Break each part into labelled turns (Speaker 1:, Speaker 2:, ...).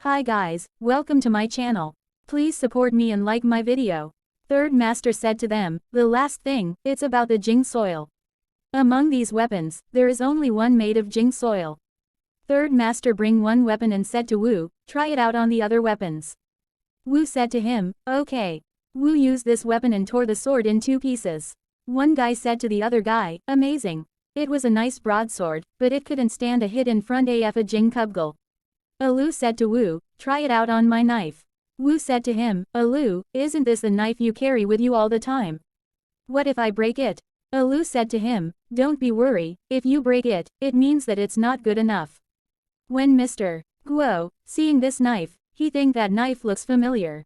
Speaker 1: Hi guys, welcome to my channel. Please support me and like my video. Third master said to them, the last thing, it's about the Jing soil. Among these weapons, there is only one made of Jing soil. Third master bring one weapon and said to Wu, try it out on the other weapons. Wu said to him, okay. Wu used this weapon and tore the sword in two pieces. One guy said to the other guy, amazing. It was a nice broadsword, but it couldn't stand a hit in front of a Jing kubgal. Alu said to Wu, try it out on my knife. Wu said to him, Alu, isn't this the knife you carry with you all the time? What if I break it? Alu said to him, don't be worried, if you break it, it means that it's not good enough. When Mr. Guo, seeing this knife, he think that knife looks familiar.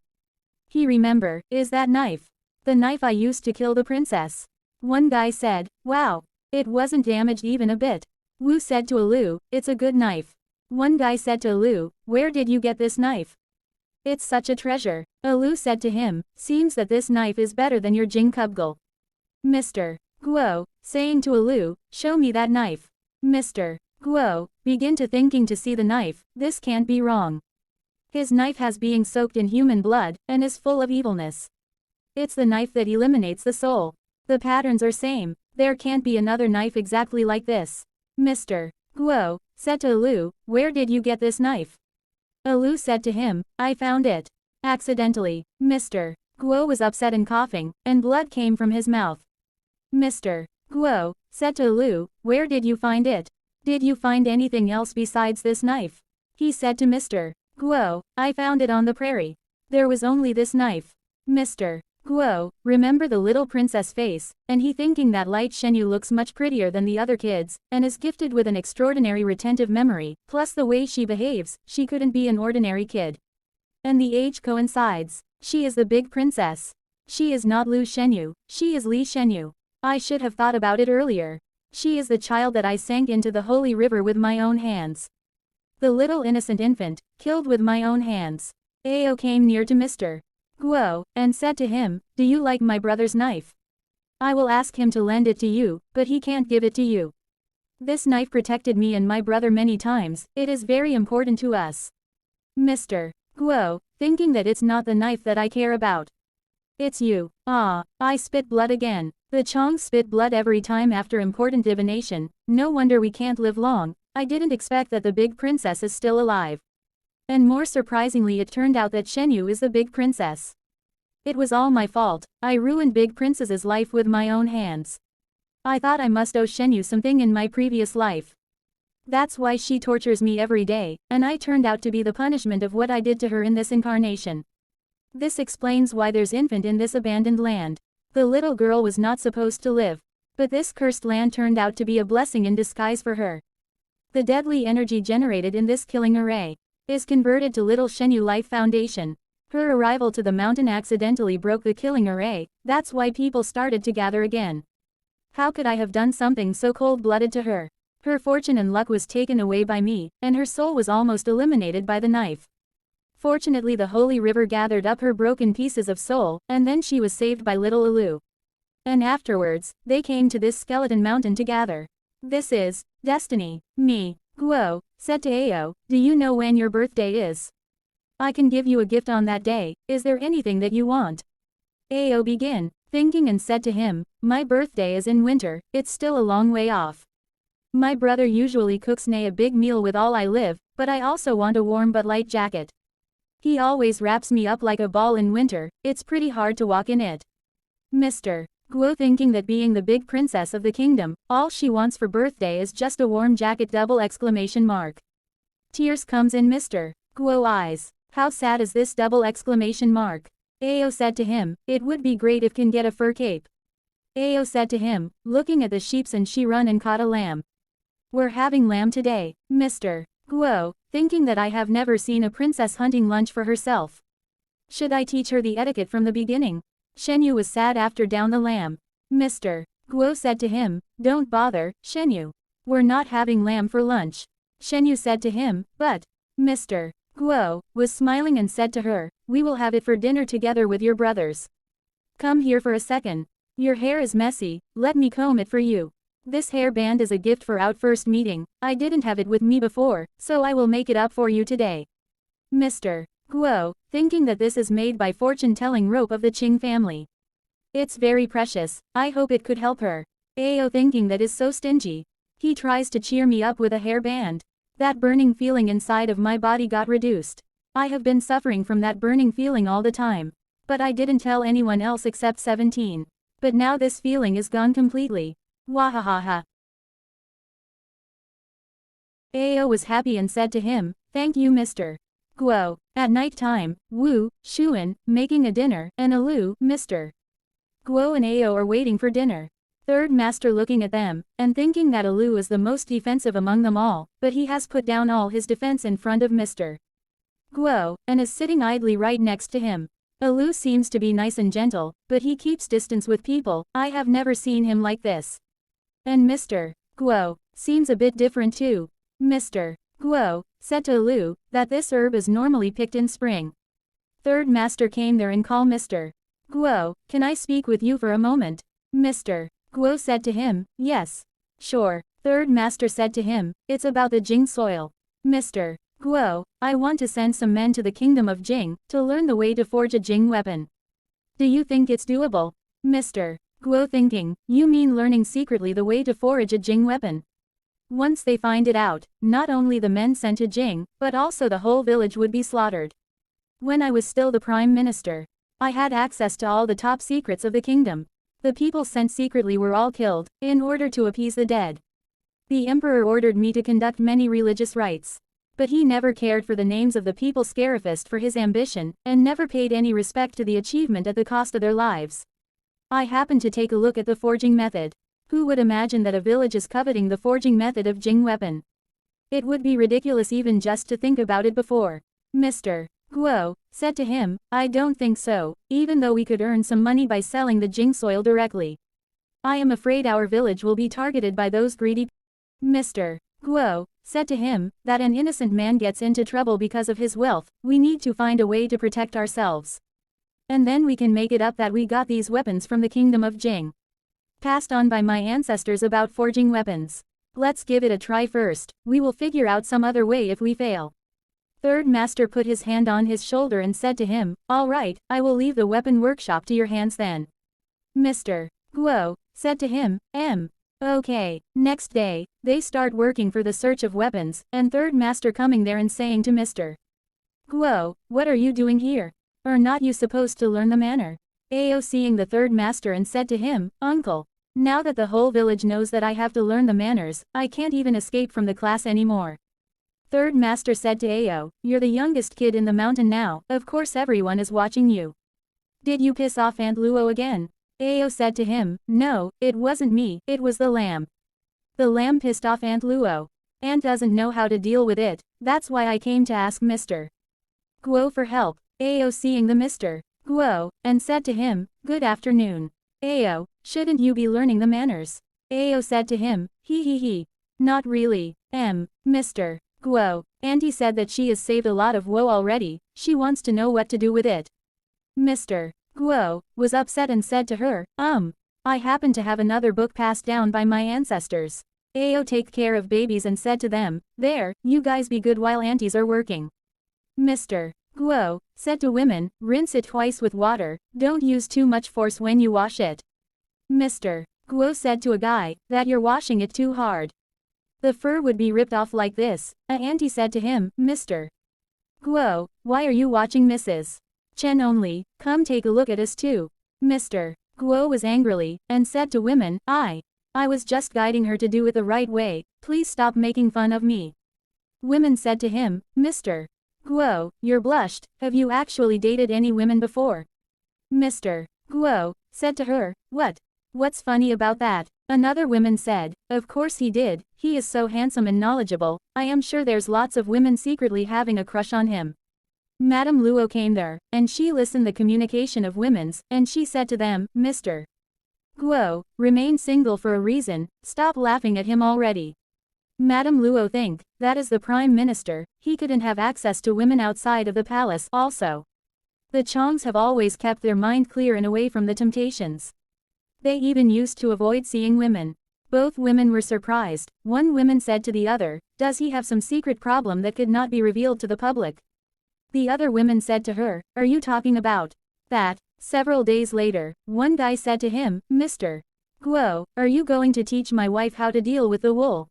Speaker 1: He remember, is that knife? The knife I used to kill the princess. One guy said, wow, it wasn't damaged even a bit. Wu said to Alu, it's a good knife. One guy said to Alu, where did you get this knife? It's such a treasure. Alu said to him, seems that this knife is better than your Jing kubgal. Mr. Guo, saying to Alu, show me that knife. Mr. Guo, begin to thinking to see the knife, this can't be wrong. His knife has being soaked in human blood, and is full of evilness. It's the knife that eliminates the soul. The patterns are same, there can't be another knife exactly like this. Mr. Guo said to Alu, where did you get this knife? Alu said to him, I found it. Accidentally. Mr. Guo was upset and coughing, and blood came from his mouth. Mr. Guo said to Alu, where did you find it? Did you find anything else besides this knife? He said to Mr. Guo, I found it on the prairie. There was only this knife. Mr. Guo, remember the little princess face, and he thinking that Light Shenyu looks much prettier than the other kids, and is gifted with an extraordinary retentive memory, plus the way she behaves, she couldn't be an ordinary kid. And the age coincides. She is the big princess. She is not Lu Shenyu, she is Li Shenyu. I should have thought about it earlier. She is the child that I sank into the holy river with my own hands. The little innocent infant, killed with my own hands. Ao came near to Mr. Guo, and said to him, do you like my brother's knife? I will ask him to lend it to you, but he can't give it to you. This knife protected me and my brother many times, it is very important to us. Mr. Guo, thinking that it's not the knife that I care about. It's you. Ah, I spit blood again. The Chong spit blood every time after important divination, no wonder we can't live long. I didn't expect that the big princess is still alive. And more surprisingly it turned out that Shenyu is the big princess. It was all my fault, I ruined big princess's life with my own hands. I thought I must owe Shenyu something in my previous life. That's why she tortures me every day, and I turned out to be the punishment of what I did to her in this incarnation. This explains why there's infant in this abandoned land. The little girl was not supposed to live. But this cursed land turned out to be a blessing in disguise for her. The deadly energy generated in this killing array is converted to Little Shenyu Life Foundation. Her arrival to the mountain accidentally broke the killing array, that's why people started to gather again. How could I have done something so cold-blooded to her? Her fortune and luck was taken away by me, and her soul was almost eliminated by the knife. Fortunately the holy river gathered up her broken pieces of soul, and then she was saved by little Alu. And afterwards, they came to this skeleton mountain to gather. This is destiny. Me, Guo, said to Ao, do you know when your birthday is? I can give you a gift on that day, is there anything that you want? Ao began, thinking and said to him, my birthday is in winter, it's still a long way off. My brother usually cooks a big meal with all I live, but I also want a warm but light jacket. He always wraps me up like a ball in winter, it's pretty hard to walk in it. Mr. Guo thinking that being the big princess of the kingdom, all she wants for birthday is just a warm jacket double exclamation mark. Tears comes in Mr. Guo eyes. How sad is this double exclamation mark? Ao said to him, it would be great if can get a fur cape. Ao said to him, looking at the sheeps and she run and caught a lamb. We're having lamb today, Mr. Guo, thinking that I have never seen a princess hunting lunch for herself. Should I teach her the etiquette from the beginning? Shenyu was sad after down the lamb. Mr. Guo said to him, don't bother, Shenyu. We're not having lamb for lunch. Shenyu said to him, but Mr. Guo was smiling and said to her, we will have it for dinner together with your brothers. Come here for a second. Your hair is messy, let me comb it for you. This hairband is a gift for our first meeting, I didn't have it with me before, so I will make it up for you today. Mr. Guo, thinking that this is made by fortune-telling rope of the Qing family. It's very precious, I hope it could help her. Ao thinking that is so stingy. He tries to cheer me up with a hairband. That burning feeling inside of my body got reduced. I have been suffering from that burning feeling all the time. But I didn't tell anyone else except 17. But now this feeling is gone completely. Wahahaha. Ao was happy and said to him, "Thank you Mr. Guo." At night time, Wu, Shuan, making a dinner, and Alu, Mr. Guo and Ao are waiting for dinner. Third master looking at them, and thinking that Alu is the most defensive among them all, but he has put down all his defense in front of Mr. Guo, and is sitting idly right next to him. Alu seems to be nice and gentle, but he keeps distance with people. I have never seen him like this. And Mr. Guo seems a bit different too. Mr. Guo said to Alu that this herb is normally picked in spring. Third master came there and called Mr. Guo, "Can I speak with you for a moment?" Mr. Guo said to him, "Yes. Sure." Third master said to him, "It's about the Jing soil. Mr. Guo, I want to send some men to the kingdom of Jing to learn the way to forge a Jing weapon. Do you think it's doable?" Mr. Guo thinking, "You mean learning secretly the way to forge a Jing weapon? Once they find it out, not only the men sent to Jing, but also the whole village would be slaughtered. When I was still the prime minister, I had access to all the top secrets of the kingdom. The people sent secretly were all killed, in order to appease the dead. The emperor ordered me to conduct many religious rites. But he never cared for the names of the people scarifist for his ambition, and never paid any respect to the achievement at the cost of their lives. I happened to take a look at the forging method. Who would imagine that a village is coveting the forging method of Jing weapon? It would be ridiculous even just to think about it before." Mr. Guo said to him, "I don't think so, even though we could earn some money by selling the Jing soil directly. I am afraid our village will be targeted by those greedy." Mr. Guo said to him that an innocent man gets into trouble because of his wealth. We need to find a way to protect ourselves. And then we can make it up that we got these weapons from the kingdom of Jing, passed on by my ancestors about forging weapons. Let's give it a try first. We will figure out some other way if we fail." Third master put his hand on his shoulder and said to him, "All right, I will leave the weapon workshop to your hands then." Mr. Guo said to him, Okay." Next day, they start working for the search of weapons, and third master coming there and saying to Mr. Guo, "What are you doing here? Are not you supposed to learn the manner?" Ao seeing the third master and said to him, "Uncle, now that the whole village knows that I have to learn the manners, I can't even escape from the class anymore." Third master said to Ao, "You're the youngest kid in the mountain now, of course everyone is watching you. Did you piss off Aunt Luo again?" Ao said to him, "No, it wasn't me, it was the lamb. The lamb pissed off Aunt Luo. Aunt doesn't know how to deal with it, that's why I came to ask Mr. Guo for help." Ao seeing the Mr. Guo, and said to him, "Good afternoon. Ao, shouldn't you be learning the manners?" Ao said to him, He. Not really, Mr. Guo. Auntie said that she has saved a lot of woe already, she wants to know what to do with it." Mr. Guo was upset and said to her, I happen to have another book passed down by my ancestors. Ao take care of babies and said to them, "There, you guys be good while aunties are working." Mr. Guo said to women, "Rinse it twice with water, don't use too much force when you wash it." Mr. Guo said to a guy, "That you're washing it too hard. The fur would be ripped off like this." A auntie said to him, "Mr. Guo, why are you watching Mrs. Chen only, come take a look at us too." Mr. Guo was angrily, and said to women, I was just guiding her to do it the right way, please stop making fun of me." Women said to him, "Mr. Guo, you're blushed, have you actually dated any women before?" Mr. Guo said to her, What's funny about that?" Another woman said, "Of course he did, he is so handsome and knowledgeable, I am sure there's lots of women secretly having a crush on him." Madame Luo came there, and she listened the communication of women's, and she said to them, "Mr. Guo, remain single for a reason, stop laughing at him already." Madame Luo think, that is the prime minister, he couldn't have access to women outside of the palace also. The Chongs have always kept their mind clear and away from the temptations. They even used to avoid seeing women. Both women were surprised. One woman said to the other, "Does he have some secret problem that could not be revealed to the public?" The other women said to her, "Are you talking about that?" Several days later, one guy said to him, "Mr. Guo, are you going to teach my wife how to deal with the wool?"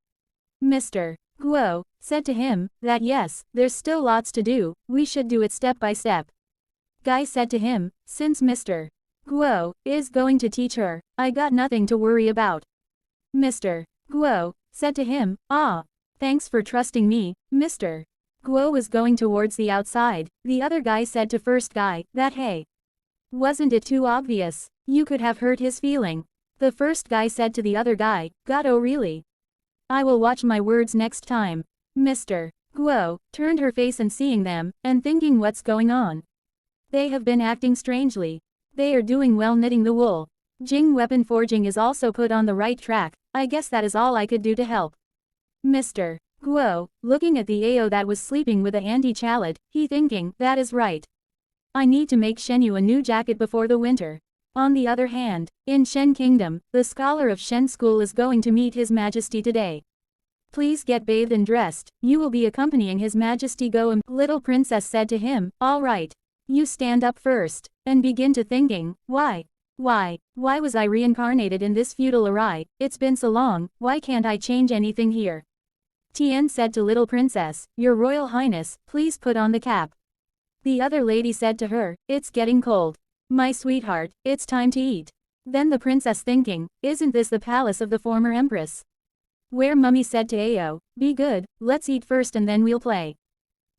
Speaker 1: Mr. Guo said to him, "That yes, there's still lots to do, we should do it step by step." Guy said to him, "Since Mr. Guo is going to teach her, I got nothing to worry about." Mr. Guo said to him, "Ah, thanks for trusting me, Mr. Guo was going towards the outside. The other guy said to first guy, that hey, wasn't it too obvious? You could have hurt his feeling. The first guy said to the other guy, "God, oh really? I will watch my words next time." Mr. Guo turned her face and seeing them, and thinking what's going on. They have been acting strangely. They are doing well knitting the wool. Jing weapon forging is also put on the right track. I guess that is all I could do to help. Mr. Guo, looking at the Ao that was sleeping with a anti-chalet, he thinking, that is right. I need to make Shenyu a new jacket before the winter. On the other hand, in Shen Kingdom, the scholar of Shen School is going to meet His Majesty today. Please get bathed and dressed, you will be accompanying His Majesty go. Little princess said to him, all right. You stand up first, and begin to thinking, why was I reincarnated in this feudal array? It's been so long, why can't I change anything here? Tian said to little princess, Your Royal Highness, please put on the cap. The other lady said to her, it's getting cold. My sweetheart, it's time to eat. Then the princess thinking, isn't this the palace of the former empress? Where mummy said to Ao, be good, let's eat first and then we'll play.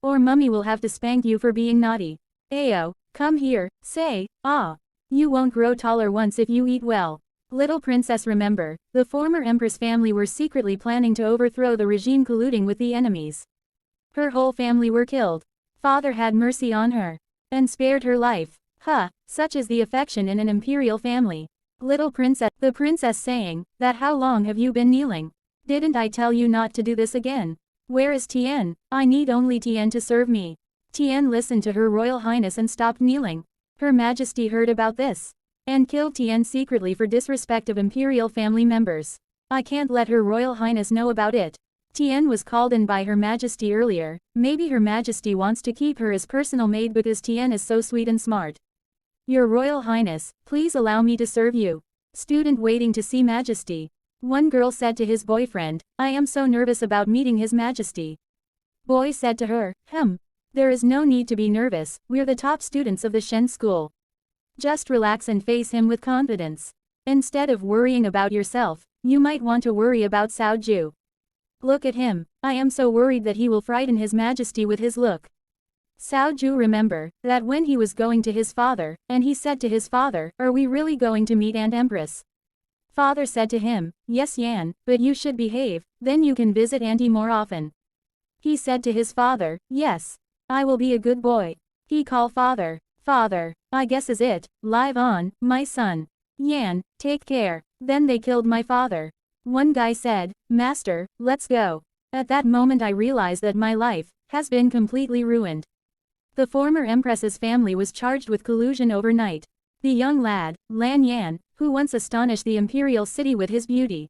Speaker 1: Or mummy will have to spank you for being naughty. Ao, come here, say, ah. You won't grow taller once if you eat well. Little princess remember, the former empress family were secretly planning to overthrow the regime colluding with the enemies. Her whole family were killed. Father had mercy on her. And spared her life. Such is the affection in an imperial family. Little princess, the princess saying, that how long have you been kneeling? Didn't I tell you not to do this again? Where is Tian? I need only Tian to serve me. Tian listened to her Royal Highness and stopped kneeling. Her Majesty heard about this. And killed Tian secretly for disrespect of imperial family members. I can't let Her Royal Highness know about it. Tian was called in by Her Majesty earlier, maybe Her Majesty wants to keep her as personal maid because Tian is so sweet and smart. Your Royal Highness, please allow me to serve you. Student waiting to see Majesty. One girl said to his boyfriend, I am so nervous about meeting His Majesty. Boy said to her, there is no need to be nervous, we're the top students of the Shen School. Just relax and face him with confidence. Instead of worrying about yourself, you might want to worry about Cao Ju. Look at him, I am so worried that he will frighten His Majesty with his look. Cao Ju remember, that when he was going to his father, and he said to his father, are we really going to meet Aunt Empress? Father said to him, yes Yan, but you should behave, then you can visit Auntie more often. He said to his father, yes. I will be a good boy. He called father, father, I guess is it, live on, my son. Yan, take care. Then they killed my father. One guy said, Master, let's go. At that moment I realized that my life has been completely ruined. The former empress's family was charged with collusion overnight. The young lad, Lan Yan, who once astonished the imperial city with his beauty,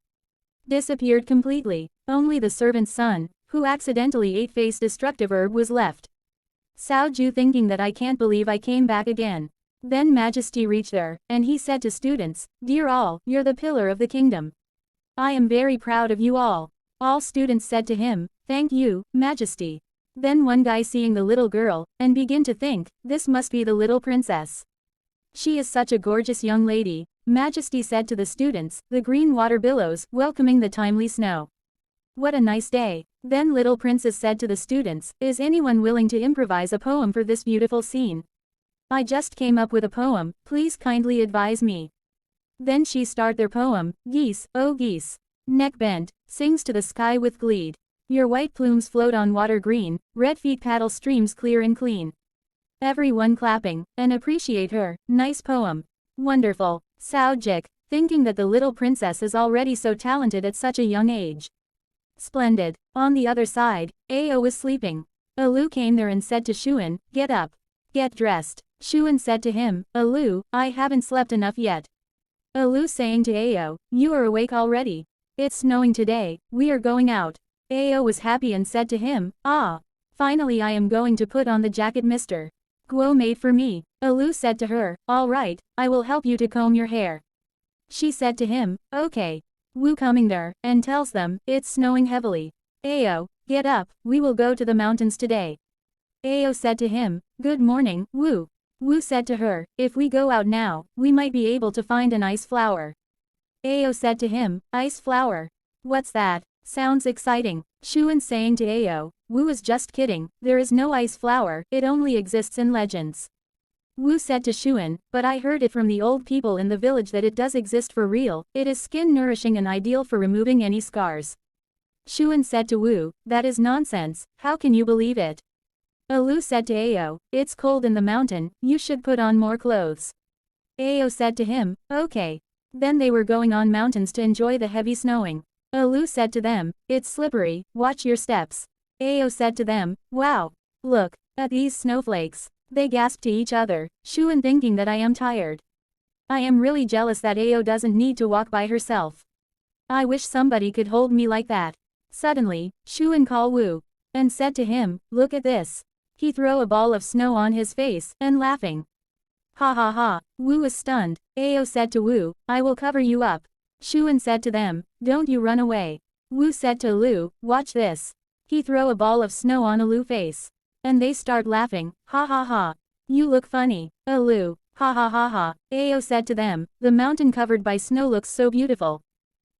Speaker 1: disappeared completely. Only the servant's son, who accidentally ate face destructive herb was left. Cao Ju thinking that I can't believe I came back again. Then Majesty reached there, and he said to students, Dear all, you're the pillar of the kingdom. I am very proud of you all. All students said to him, thank you, Majesty. Then one guy seeing the little girl, and begin to think, this must be the little princess. She is such a gorgeous young lady, Majesty said to the students, the green water billows, welcoming the timely snow. What a nice day. Then little princess said to the students, is anyone willing to improvise a poem for this beautiful scene? I just came up with a poem, please kindly advise me. Then she start their poem, Geese, oh geese. Neck bent, sings to the sky with glee. Your white plumes float on water green, red feet paddle streams clear and clean. Everyone clapping, and appreciate her, nice poem. Wonderful. Cao Jik, thinking that the little princess is already so talented at such a young age. Splendid. On the other side, Ao was sleeping. Alu came there and said to Shuan, get up. Get dressed. Shuan said to him, Alu, I haven't slept enough yet. Alu saying to Ao, you are awake already. It's snowing today, we are going out. Ao was happy and said to him, ah. Finally I am going to put on the jacket Mr. Guo made for me. Alu said to her, all right, I will help you to comb your hair. She said to him, okay. Wu coming there, and tells them, it's snowing heavily. Ao, get up, we will go to the mountains today. Ao said to him, good morning, Wu. Wu said to her, if we go out now, we might be able to find an ice flower. Ao said to him, ice flower? What's that? Sounds exciting. Shuan saying to Ao, Wu is just kidding, there is no ice flower, it only exists in legends. Wu said to Shuan, but I heard it from the old people in the village that it does exist for real, it is skin nourishing and ideal for removing any scars. Shuan said to Wu, that is nonsense, how can you believe it? Alu said to Ao, it's cold in the mountain, you should put on more clothes. Ao said to him, okay. Then they were going on mountains to enjoy the heavy snowing. Alu said to them, it's slippery, watch your steps. Ao said to them, wow. Look at these snowflakes. They gasped to each other, Shuan thinking that I am tired. I am really jealous that Ao doesn't need to walk by herself. I wish somebody could hold me like that. Suddenly, Shuan called Wu, and said to him, look at this. He threw a ball of snow on his face, and laughing. Ha ha ha, Wu was stunned. Ao said to Wu, I will cover you up. Shuan said to them, don't you run away. Wu said to Alu, watch this. He threw a ball of snow on Alu's face. And they start laughing, ha ha ha. You look funny, Alu, ha ha ha ha. Ao said to them, the mountain covered by snow looks so beautiful.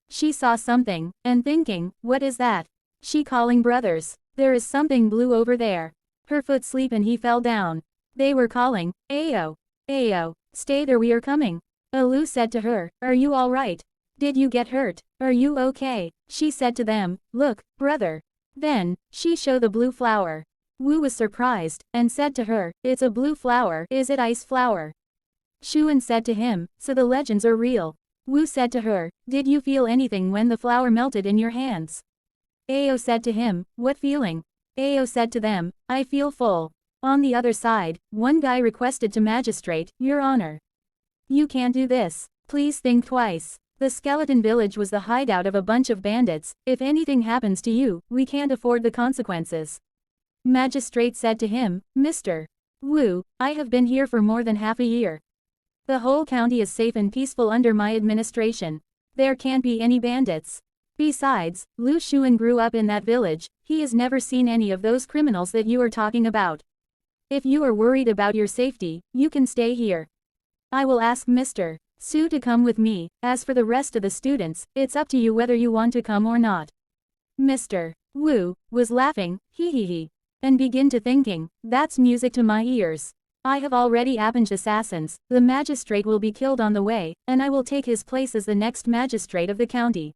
Speaker 1: She saw something, and thinking, what is that? She calling brothers, there is something blue over there. Her foot slipped and he fell down. They were calling, Ao, Ao, stay there we are coming. Alu said to her, are you alright? Did you get hurt? Are you okay? She said to them, look, brother. Then, she showed the blue flower. Wu was surprised, and said to her, it's a blue flower, is it ice flower? Shuan said to him, so the legends are real. Wu said to her, did you feel anything when the flower melted in your hands? Ao said to him, what feeling? Ao said to them, I feel full. On the other side, one guy requested to magistrate, Your Honor. You can't do this. Please think twice. The skeleton village was the hideout of a bunch of bandits, if anything happens to you, we can't afford the consequences. Magistrate said to him, Mr. Wu, I have been here for more than half a year. The whole county is safe and peaceful under my administration. There can't be any bandits. Besides, Lu Shuan grew up in that village, he has never seen any of those criminals that you are talking about. If you are worried about your safety, you can stay here. I will ask Mr. Su to come with me, as for the rest of the students, it's up to you whether you want to come or not. Mr. Wu was laughing, hee hee hee, and begin to thinking, that's music to my ears. I have already avenged assassins, the magistrate will be killed on the way, and I will take his place as the next magistrate of the county.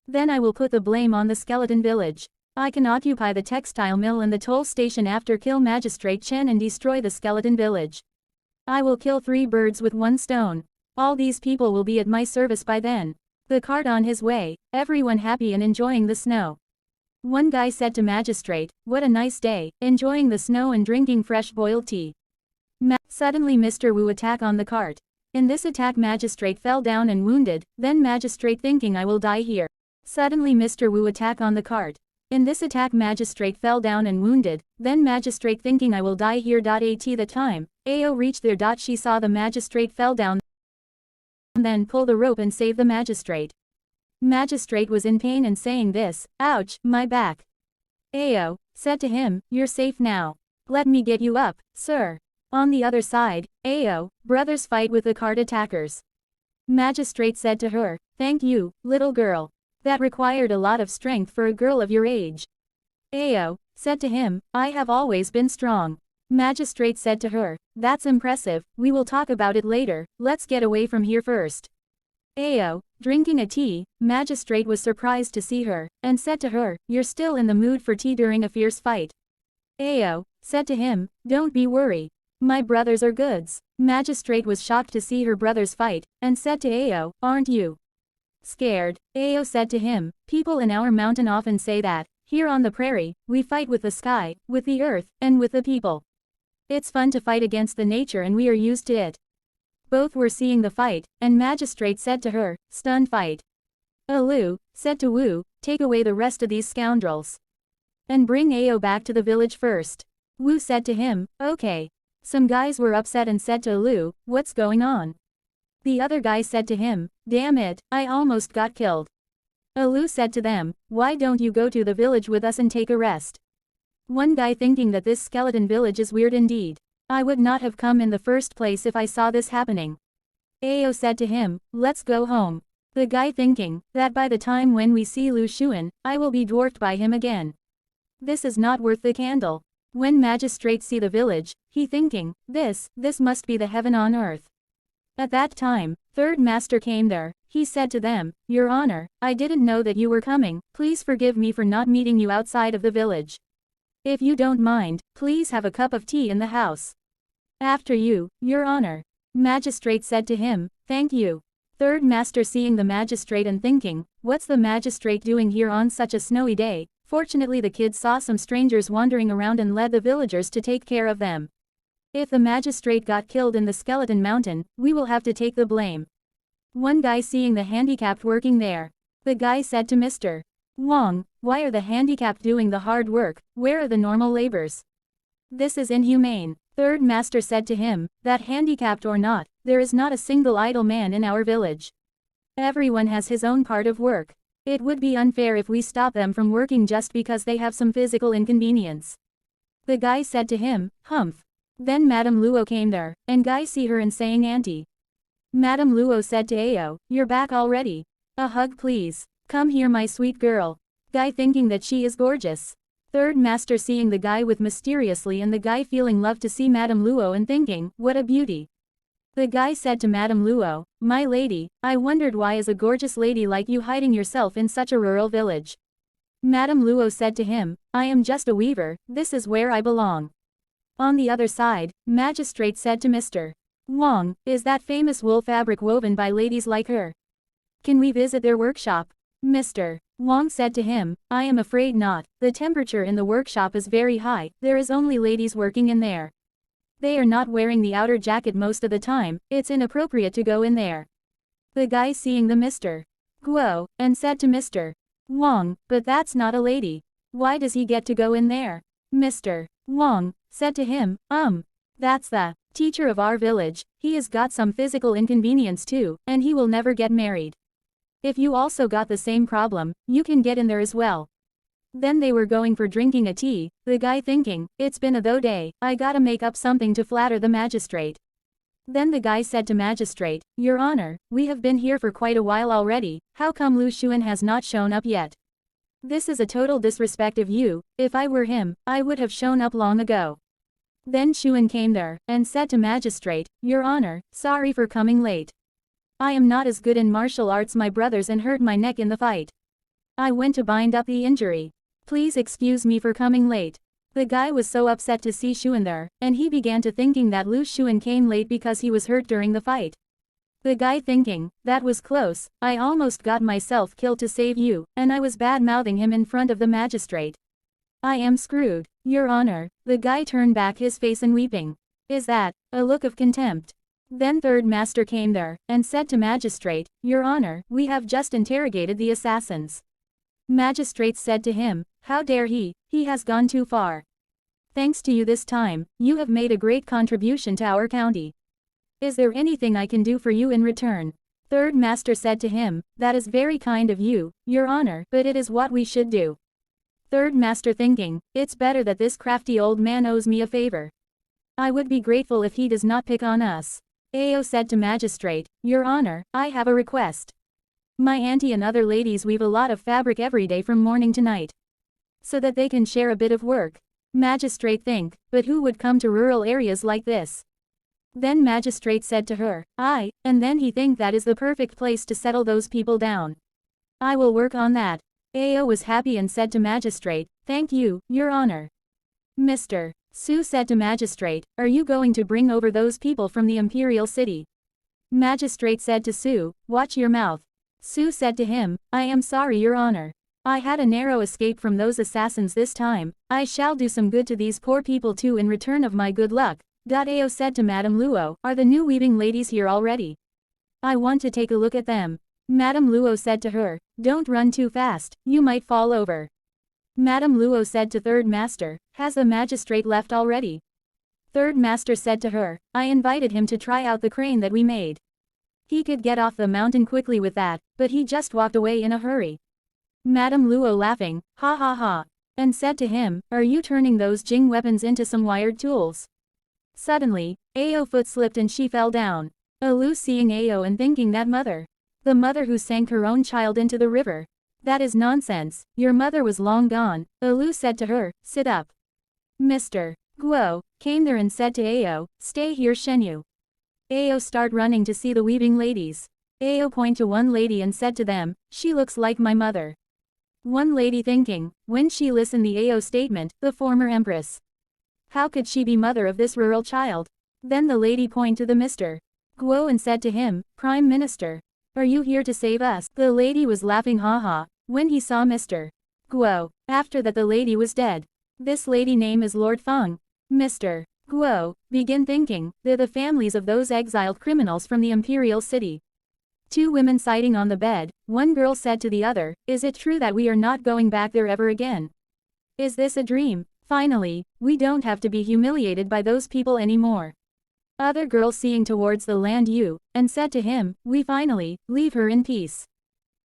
Speaker 1: Then I will put the blame on the skeleton village. I can occupy the textile mill and the toll station after kill Magistrate Chen and destroy the skeleton village. I will kill 3 birds with 1 stone. All these people will be at my service by then. The cart on his way, everyone happy and enjoying the snow. One guy said to Magistrate, what a nice day, enjoying the snow and drinking fresh boiled tea. Suddenly Mr. Wu attacked on the cart. In this attack Magistrate fell down and wounded, then Magistrate thinking I will die here. Suddenly Mr. Wu attacked on the cart. In this attack Magistrate fell down and wounded, then Magistrate thinking I will die here. At the time, Ao reached there. She saw the Magistrate fell down, then pull the rope and save the Magistrate. Magistrate was in pain and saying this, ouch, my back. Ao said to him, you're safe now. Let me get you up, sir. On the other side, Ao, brothers fight with the cart attackers. Magistrate said to her, thank you, little girl. That required a lot of strength for a girl of your age. Ao said to him, I have always been strong. Magistrate said to her, that's impressive, we will talk about it later, let's get away from here first. Ao, drinking a tea, Magistrate was surprised to see her, and said to her, you're still in the mood for tea during a fierce fight. Ao said to him, don't be worried. My brothers are goods. Magistrate was shocked to see her brothers fight, and said to Ao, aren't you scared? Ao said to him, people in our mountain often say that, here on the prairie, we fight with the sky, with the earth, and with the people. It's fun to fight against the nature and we are used to it. Both were seeing the fight, and Magistrate said to her, stunned fight. Alu said to Wu, take away the rest of these scoundrels. and bring Ao back to the village first. Wu said to him, okay. Some guys were upset and said to Lu, what's going on? The other guy said to him, damn it, I almost got killed. Lu said to them, why don't you go to the village with us and take a rest? One guy thinking that this skeleton village is weird indeed. I would not have come in the first place if I saw this happening. Ao said to him, let's go home. The guy thinking, that by the time when we see Lu Xuan, I will be dwarfed by him again. This is not worth the candle. When magistrates see the village, he thinking, this must be the heaven on earth. At that time, third master came there. He said to them, Your Honor, I didn't know that you were coming, please forgive me for not meeting you outside of the village. If you don't mind, please have a cup of tea in the house. After you, Your Honor. Magistrate said to him, thank you. Third master seeing the magistrate and thinking, what's the magistrate doing here on such a snowy day? Fortunately the kids saw some strangers wandering around and led the villagers to take care of them. If the magistrate got killed in the skeleton mountain, we will have to take the blame. One guy seeing the handicapped working there. The guy said to Mr. Wang, why are the handicapped doing the hard work, where are the normal labors? This is inhumane. Third master said to him, that handicapped or not, there is not a single idle man in our village. Everyone has his own part of work. It would be unfair if we stop them from working just because they have some physical inconvenience. The guy said to him, humph. Then Madame Luo came there, and guy see her and saying auntie. Madame Luo said to Ao, you're back already. A hug please. Come here my sweet girl. Guy thinking that she is gorgeous. Third master seeing the guy with mysteriously and the guy feeling love to see Madame Luo and thinking, what a beauty. The guy said to Madame Luo, my lady, I wondered why is a gorgeous lady like you hiding yourself in such a rural village. Madame Luo said to him, I am just a weaver, this is where I belong. On the other side, magistrate said to Mr. Wang, is that famous wool fabric woven by ladies like her? Can we visit their workshop? Mr. Wang said to him, I am afraid not, the temperature in the workshop is very high, there is only ladies working in there. They are not wearing the outer jacket most of the time, it's inappropriate to go in there. The guy seeing the Mr. Guo, and said to Mr. Wang, but that's not a lady. Why does he get to go in there? Mr. Wang said to him, that's the teacher of our village, he has got some physical inconvenience too, and he will never get married. If you also got the same problem, you can get in there as well. Then they were going for drinking a tea, the guy thinking, it's been a though day, I gotta make up something to flatter the magistrate. Then the guy said to magistrate, Your Honor, we have been here for quite a while already, how come Lu Xuan has not shown up yet? This is a total disrespect of you, if I were him, I would have shown up long ago. Then Xuan came there, and said to magistrate, Your Honor, sorry for coming late. I am not as good in martial arts my brothers and hurt my neck in the fight. I went to bind up the injury. Please excuse me for coming late. The guy was so upset to see Xuan there, and he began to thinking that Lu Xuan came late because he was hurt during the fight. The guy thinking, that was close, I almost got myself killed to save you, and I was bad-mouthing him in front of the magistrate. I am screwed, Your Honor. The guy turned back his face and weeping. Is that a look of contempt? Then third master came there, and said to magistrate, Your Honor, we have just interrogated the assassins. Magistrate said to him, how dare he has gone too far. Thanks to you this time, you have made a great contribution to our county. Is there anything I can do for you in return? Third master said to him, that is very kind of you, Your Honor, but it is what we should do. Third master thinking, it's better that this crafty old man owes me a favor. I would be grateful if he does not pick on us. Ao said to magistrate, Your Honor, I have a request. My auntie and other ladies weave a lot of fabric every day from morning to night. So that they can share a bit of work. Magistrate think, but who would come to rural areas like this? Then magistrate said to her, and then he think that is the perfect place to settle those people down. I will work on that. Ao was happy and said to magistrate, thank you, Your Honor. Mr. Su said to magistrate, are you going to bring over those people from the imperial city? Magistrate said to Su, watch your mouth. Su said to him, I am sorry Your Honor. I had a narrow escape from those assassins this time, I shall do some good to these poor people too in return of my good luck. Ao said to Madame Luo, are the new weaving ladies here already? I want to take a look at them. Madame Luo said to her, don't run too fast, you might fall over. Madame Luo said to Third Master, has the magistrate left already? Third Master said to her, I invited him to try out the crane that we made. He could get off the mountain quickly with that, but he just walked away in a hurry. Madame Luo laughing, ha ha ha, and said to him, are you turning those Jing weapons into some wired tools? Suddenly, Ao foot slipped and she fell down. Lu seeing Ao and thinking that the mother who sank her own child into the river. That is nonsense, your mother was long gone. Lu said to her, sit up. Mr. Guo came there and said to Ao, stay here Shenyu. Ao start running to see the weaving ladies. Ao point to one lady and said to them, she looks like my mother. One lady thinking, when she listened the Ao statement, the former empress. How could she be mother of this rural child? Then the lady point to the Mr. Guo and said to him, Prime Minister. Are you here to save us? The lady was laughing ha when he saw Mr. Guo. After that the lady was dead. This lady name is Lord Feng. Mr. Guo begin thinking, they're the families of those exiled criminals from the imperial city. Two women sitting on the bed, one girl said to the other, is it true that we are not going back there ever again? Is this a dream? Finally, we don't have to be humiliated by those people anymore. Other girl seeing towards the land Yu, and said to him, we finally, leave her in peace.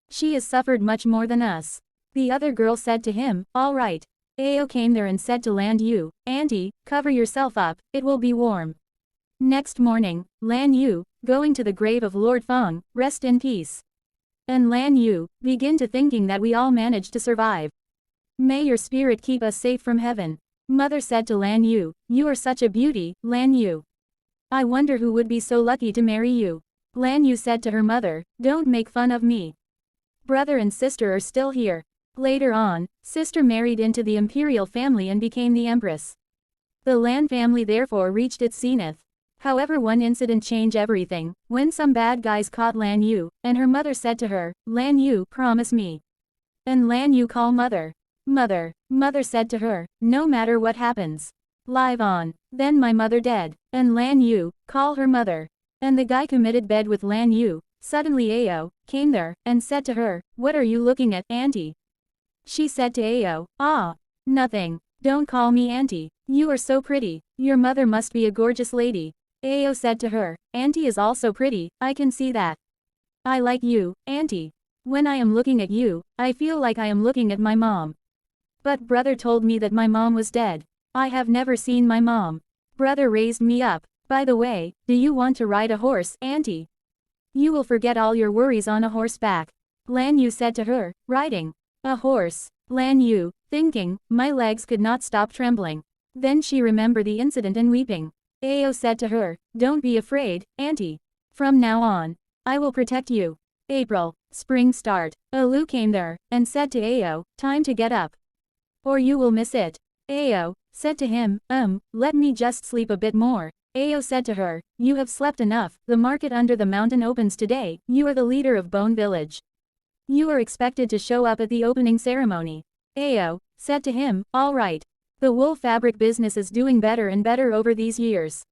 Speaker 1: She has suffered much more than us. The other girl said to him, all right. Ao came there and said to Lan Yu, Auntie, cover yourself up, it will be warm. Next morning, Lan Yu, going to the grave of Lord Feng, rest in peace. And Lan Yu, begin to thinking that we all managed to survive. May your spirit keep us safe from heaven. Mother said to Lan Yu, you are such a beauty, Lan Yu. I wonder who would be so lucky to marry you. Lan Yu said to her mother, don't make fun of me. Brother and sister are still here. Later on, sister married into the imperial family and became the empress. The Lan family therefore reached its zenith. However, one incident changed everything, when some bad guys caught Lan Yu, and her mother said to her, Lan Yu, promise me. And Lan Yu call mother. Mother said to her, no matter what happens. Live on. Then my mother dead. And Lan Yu, call her mother. And the guy committed bed with Lan Yu. Suddenly Ao came there, and said to her, what are you looking at, Auntie? She said to Ao, ah, nothing. Don't call me Auntie. You are so pretty. Your mother must be a gorgeous lady. Ao said to her, Auntie is also pretty, I can see that. I like you, Auntie. When I am looking at you, I feel like I am looking at my mom. But brother told me that my mom was dead. I have never seen my mom. Brother raised me up. By the way, do you want to ride a horse, Auntie? You will forget all your worries on a horseback. Lan Yu said to her, riding a horse. Lan Yu, thinking, my legs could not stop trembling. Then she remembered the incident and weeping. Ao said to her, don't be afraid, Auntie. From now on, I will protect you. April, spring start. Lu came there, and said to Ao, time to get up. Or you will miss it. Ao said to him, let me just sleep a bit more. Ao said to her, you have slept enough, the market under the mountain opens today, you are the leader of Bone Village. You are expected to show up at the opening ceremony. Ao said to him, all right. The wool fabric business is doing better and better over these years.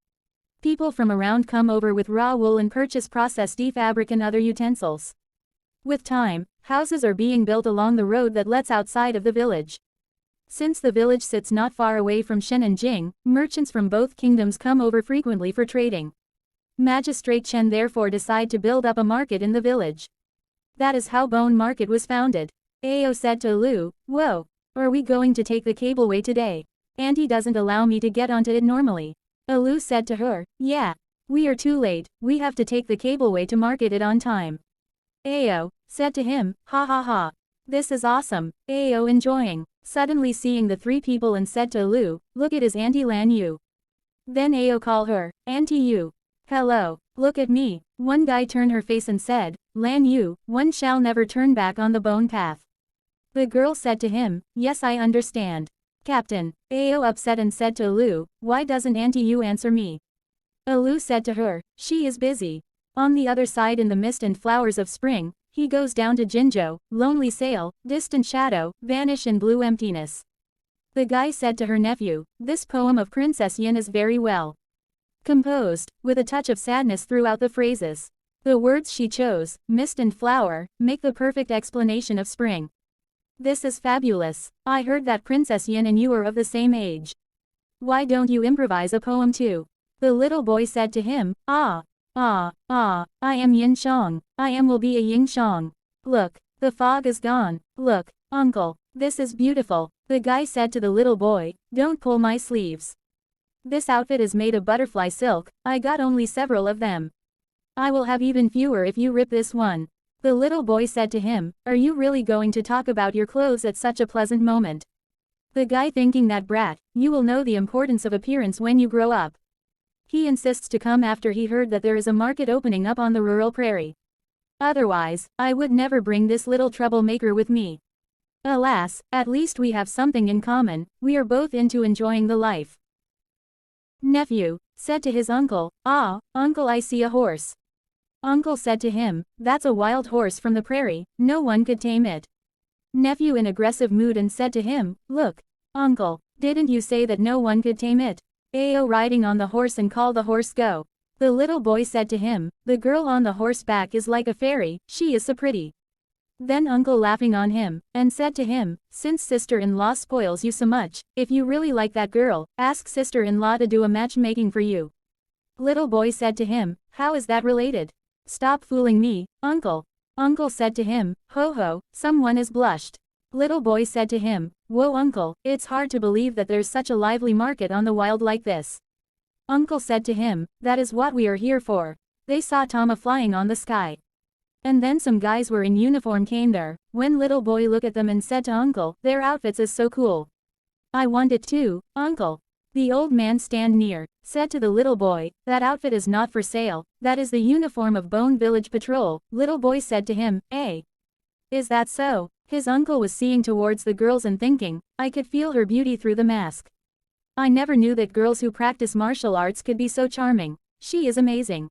Speaker 1: People from around come over with raw wool and purchase processed fabric and other utensils. With time, houses are being built along the road that lets outside of the village. Since the village sits not far away from Shen and Jing, merchants from both kingdoms come over frequently for trading. Magistrate Chen therefore decide to build up a market in the village. That is how Bone Market was founded. Ao said to Lu, whoa, are we going to take the cableway today? Auntie doesn't allow me to get onto it normally. Lu said to her, yeah. We are too late, we have to take the cableway to market it on time. Ao said to him, ha ha ha. This is awesome. Ao enjoying. Suddenly seeing the three people and said to Lu, look at his Auntie Lan Yu. Then Ao call her, Auntie Yu. Hello, look at me. One guy turned her face and said, Lan Yu, one shall never turn back on the bone path. The girl said to him, yes I understand. Captain. Ao upset and said to Lu, why doesn't Auntie Yu answer me? Lu said to her, she is busy. On the other side in the mist and flowers of spring, he goes down to Jinzhou, lonely sail, distant shadow, vanish in blue emptiness. The guy said to her nephew, this poem of Princess Yin is very well composed, with a touch of sadness throughout the phrases. The words she chose, mist and flower, make the perfect explanation of spring. This is fabulous. I heard that Princess Yin and you are of the same age. Why don't you improvise a poem too? The little boy said to him, I am Yin Shang. Will be a Yin Shang. Look, the fog is gone. Look, uncle, this is beautiful. The guy said to the little boy, don't pull my sleeves. This outfit is made of butterfly silk, I got only several of them. I will have even fewer if you rip this one. The little boy said to him, are you really going to talk about your clothes at such a pleasant moment? The guy thinking that brat, you will know the importance of appearance when you grow up. He insists to come after he heard that there is a market opening up on the rural prairie. Otherwise, I would never bring this little troublemaker with me. Alas, at least we have something in common, we are both into enjoying the life. Nephew said to his uncle, uncle, I see a horse. Uncle said to him, that's a wild horse from the prairie, no one could tame it. Nephew in aggressive mood and said to him, look, uncle, didn't you say that no one could tame it? Ao riding on the horse and call the horse go. The little boy said to him, the girl on the horseback is like a fairy, she is so pretty. Then uncle laughing on him, and said to him, since sister-in-law spoils you so much, if you really like that girl, ask sister-in-law to do a matchmaking for you. Little boy said to him, how is that related? Stop fooling me, uncle. Uncle said to him, ho ho, someone is blushed. Little boy said to him, whoa uncle, it's hard to believe that there's such a lively market on the wild like this. Uncle said to him, that is what we are here for. They saw Tama flying on the sky. And then some guys were in uniform came there, when little boy looked at them and said to uncle, their outfits is so cool. I want it too, uncle. The old man stand near, said to the little boy, that outfit is not for sale, that is the uniform of Bone Village Patrol. Little boy said to him, is that so? His uncle was seeing towards the girls and thinking, I could feel her beauty through the mask. I never knew that girls who practice martial arts could be so charming. She is amazing.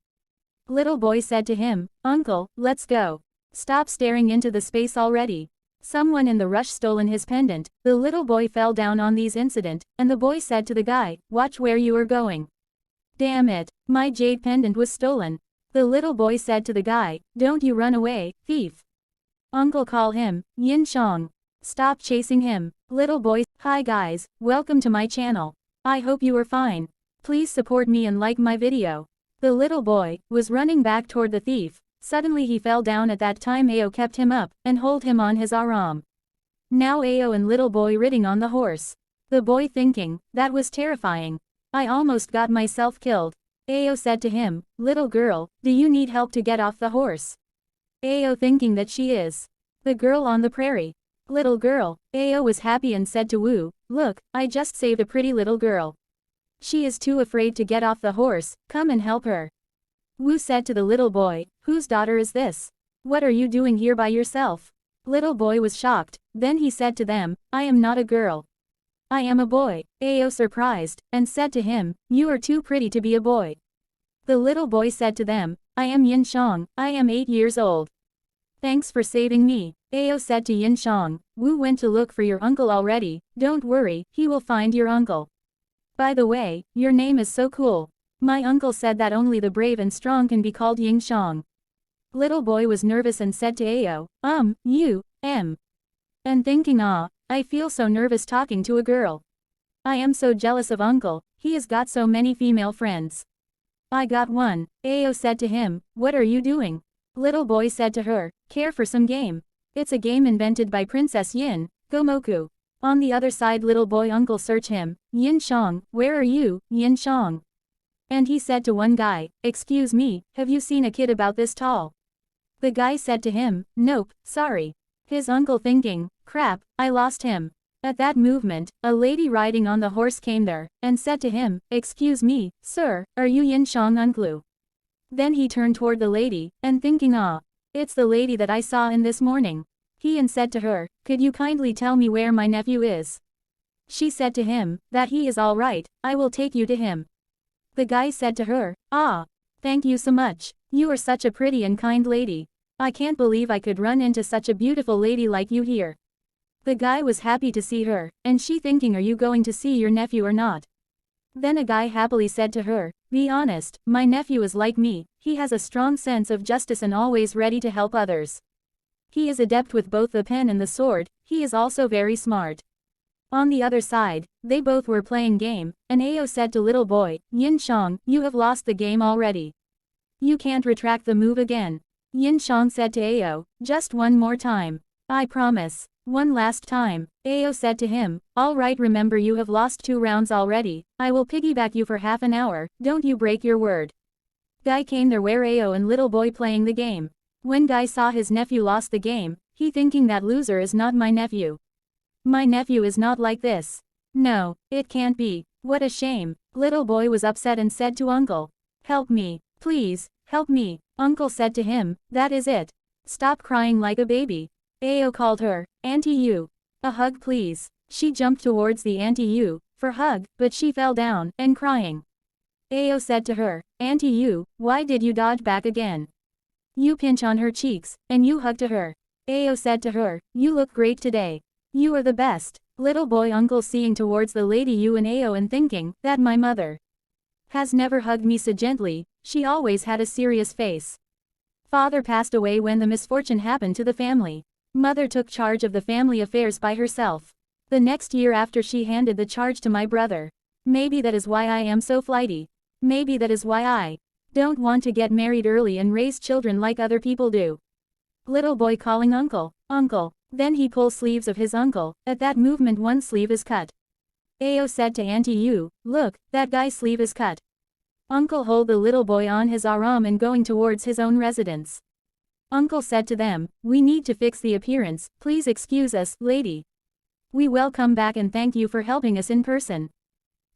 Speaker 1: Little boy said to him, uncle, let's go. Stop staring into the space already. Someone in the rush stolen his pendant. The little boy fell down on these incident, and the boy said to the guy, watch where you are going. Damn it, my jade pendant was stolen. The little boy said to the guy, don't you run away, thief. Uncle call him, Yin Shang. Stop chasing him. Little boy, hi guys, welcome to my channel. I hope you are fine. Please support me and like my video. The little boy was running back toward the thief. Suddenly he fell down. At that time Ao kept him up, and hold him on his arm. Now Ao and little boy riding on the horse. The boy thinking, that was terrifying. I almost got myself killed. Ao said to him, little girl, do you need help to get off the horse? Ao thinking that she is the girl on the prairie. Little girl, Ao was happy and said to Wu, look, I just saved a pretty little girl. She is too afraid to get off the horse, come and help her. Wu said to the little boy, whose daughter is this? What are you doing here by yourself? Little boy was shocked, then he said to them, I am not a girl. I am a boy. Ao surprised, and said to him, you are too pretty to be a boy. The little boy said to them, I am Yin Shang, I am 8 years old. Thanks for saving me. Ao said to Yin Shang, Wu went to look for your uncle already, don't worry, he will find your uncle. By the way, your name is so cool. My uncle said that only the brave and strong can be called Yin Shang. Little boy was nervous and said to Ao, and thinking, I feel so nervous talking to a girl. I am so jealous of uncle, he has got so many female friends. I got one. Ao said to him, what are you doing? Little boy said to her, care for some game. It's a game invented by Princess Yin, Gomoku. On the other side little boy uncle search him, Yin Shang, where are you, Yin Shang? And he said to one guy, excuse me, have you seen a kid about this tall? The guy said to him, nope, sorry. His uncle thinking, crap, I lost him. At that movement, a lady riding on the horse came there, and said to him, excuse me, sir, are you Yin Shang uncle? Then he turned toward the lady, and thinking, it's the lady that I saw in this morning. He and said to her, could you kindly tell me where my nephew is? She said to him, that he is all right, I will take you to him. The guy said to her, thank you so much, you are such a pretty and kind lady. I can't believe I could run into such a beautiful lady like you here. The guy was happy to see her, and she thinking, are you going to see your nephew or not? Then a guy happily said to her, be honest, my nephew is like me, he has a strong sense of justice and always ready to help others. He is adept with both the pen and the sword, He is also very smart. On the other side, they both were playing game, and Ao said to little boy, Yin Shang, you have lost the game already. You can't retract the move again. Yin Shang said to Ao, just one more time. I promise. One last time. Ao said to him, alright, remember you have lost 2 rounds already, I will piggyback you for half an hour, don't you break your word. Guy came there where Ao and little boy playing the game. When Guy saw his nephew lost the game, he thinking that loser is not my nephew. My nephew is not like this. No, it can't be. What a shame. Little boy was upset and said to uncle. Help me, please, help me. Uncle said to him, that is it. Stop crying like a baby. Ao called her, Auntie Yu. A hug please. She jumped towards the Auntie Yu, for hug, but she fell down, and crying. Ao said to her, Auntie Yu, why did you dodge back again? You pinch on her cheeks, and you hug to her. Ao said to her, you look great today. You are the best. Little boy uncle seeing towards the lady Yu and Ao and thinking, that my mother has never hugged me so gently, she always had a serious face. Father passed away when the misfortune happened to the family. Mother took charge of the family affairs by herself. The next year after she handed the charge to my brother. Maybe that is why I am so flighty. Maybe that is why I don't want to get married early and raise children like other people do. Little boy calling uncle, uncle. Then he pulls sleeves of his uncle, at that movement one sleeve is cut. Ao said to Auntie Yu, look, that guy's sleeve is cut. Uncle hold the little boy on his arm and going towards his own residence. Uncle said to them, we need to fix the appearance, please excuse us, lady. We will come back and thank you for helping us in person.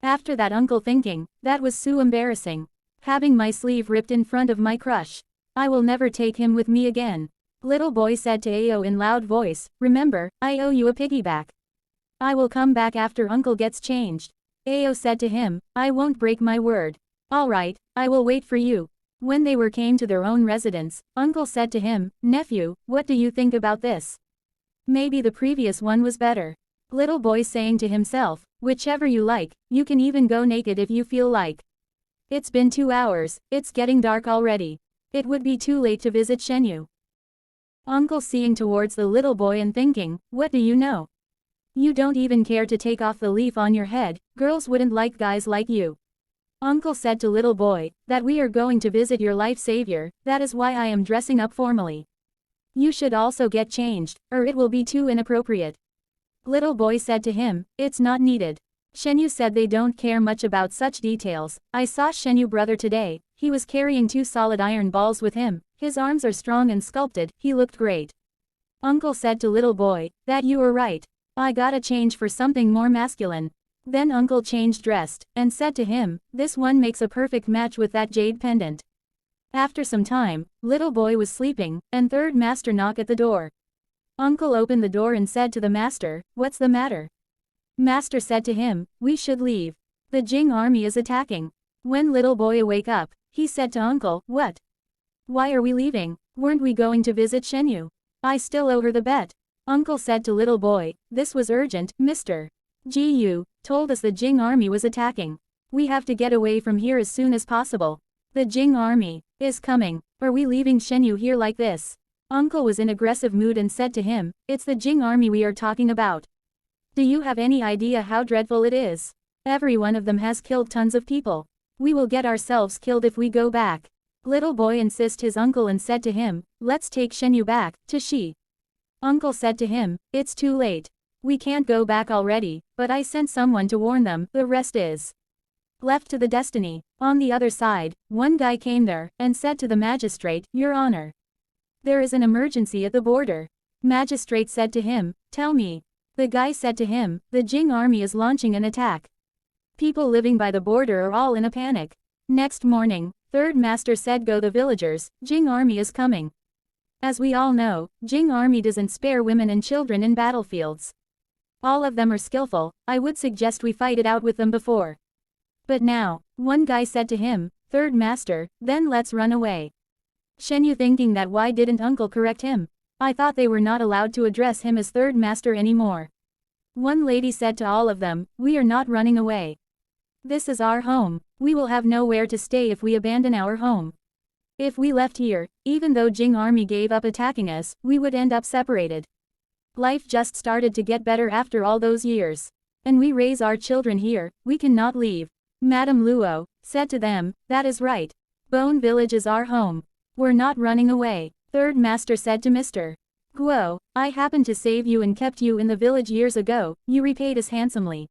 Speaker 1: After that uncle thinking, that was so embarrassing. Having my sleeve ripped in front of my crush. I will never take him with me again. Little boy said to Ao in loud voice, remember, I owe you a piggyback. I will come back after uncle gets changed. Ao said to him, I won't break my word. Alright, I will wait for you. When they came to their own residence, uncle said to him, nephew, what do you think about this? Maybe the previous one was better. Little boy saying to himself, whichever you like, you can even go naked if you feel like. It's been 2 hours, it's getting dark already. It would be too late to visit Shenyu. Uncle seeing towards the little boy and thinking, what do you know? You don't even care to take off the leaf on your head, girls wouldn't like guys like you. Uncle said to little boy, that we are going to visit your life savior, that is why I am dressing up formally. You should also get changed, or it will be too inappropriate. Little boy said to him, it's not needed. Shenyu said they don't care much about such details. I saw Shenyu brother today, he was carrying 2 solid iron balls with him, his arms are strong and sculpted, he looked great. Uncle said to little boy, that you were right. I gotta change for something more masculine. Then uncle changed dressed, and said to him, this one makes a perfect match with that jade pendant. After some time, little boy was sleeping, and third master knocked at the door. Uncle opened the door and said to the master, what's the matter? Master said to him, we should leave. The Jing army is attacking. When little boy awake up, he said to uncle, what? Why are we leaving? Weren't we going to visit Shenyu? I still owe her the bet. Uncle said to little boy, this was urgent, Mr. Gu told us the Jing army was attacking. We have to get away from here as soon as possible. The Jing army is coming. Are we leaving Shenyu here like this? Uncle was in aggressive mood and said to him, it's the Jing army we are talking about. Do you have any idea how dreadful it is? Every one of them has killed tons of people. We will get ourselves killed if we go back. Little boy insisted his uncle and said to him, let's take Shenyu back, to Shi. Uncle said to him, it's too late. We can't go back already, but I sent someone to warn them, the rest is left to the destiny. On the other side, one guy came there, and said to the magistrate, Your Honor, there is an emergency at the border. Magistrate said to him, tell me. The guy said to him, the Jing army is launching an attack. People living by the border are all in a panic. Next morning, third master said go the villagers, Jing army is coming. As we all know, Jing army doesn't spare women and children in battlefields. All of them are skillful, I would suggest we fight it out with them before. But now, one guy said to him, third master, then let's run away. Shenyu thinking that why didn't uncle correct him? I thought they were not allowed to address him as third master anymore. One lady said to all of them, we are not running away. This is our home, we will have nowhere to stay if we abandon our home. If we left here, even though Jing army gave up attacking us, we would end up separated. Life just started to get better after all those years. And we raise our children here, we cannot leave. Madame Luo said to them, that is right. Bone Village is our home. We're not running away. Third Master said to Mr. Guo, I happened to save you and kept you in the village years ago, you repaid us handsomely.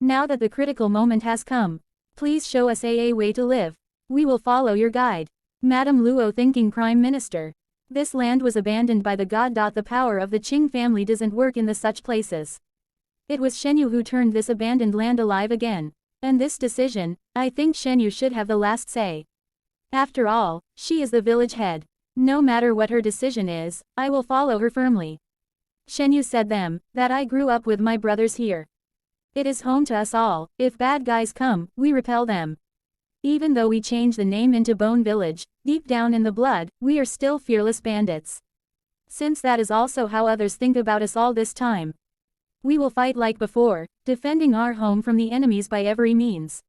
Speaker 1: Now that the critical moment has come, please show us a way to live. We will follow your guide. Madame Luo thinking Prime Minister. This land was abandoned by the god. The power of the Qing family doesn't work in such places. It was Shen Yu who turned this abandoned land alive again. And this decision, I think Shen Yu should have the last say. After all, she is the village head. No matter what her decision is, I will follow her firmly. Shen Yu said them, that I grew up with my brothers here. It is home to us all. If bad guys come, we repel them. Even though we change the name into Bone Village, deep down in the blood, we are still fearless bandits. Since that is also how others think about us all this time. We will fight like before, defending our home from the enemies by every means.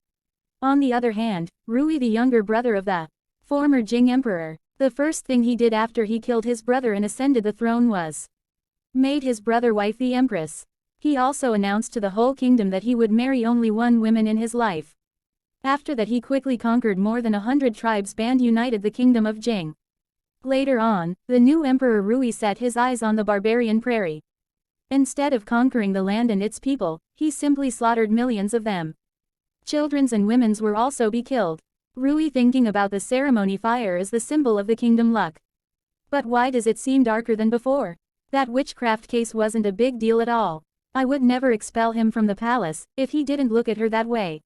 Speaker 1: On the other hand, Rui, the younger brother of the former Jing Emperor, the first thing he did after he killed his brother and ascended the throne was made his brother wife the Empress. He also announced to the whole kingdom that he would marry only one woman in his life. After that he quickly conquered more than 100 tribes and united the kingdom of Jing. Later on, the new Emperor Rui set his eyes on the barbarian prairie. Instead of conquering the land and its people, he simply slaughtered millions of them. Children's and women's were also be killed. Rui thinking about the ceremony fire as the symbol of the kingdom luck. But why does it seem darker than before? That witchcraft case wasn't a big deal at all. I would never expel him from the palace, if he didn't look at her that way.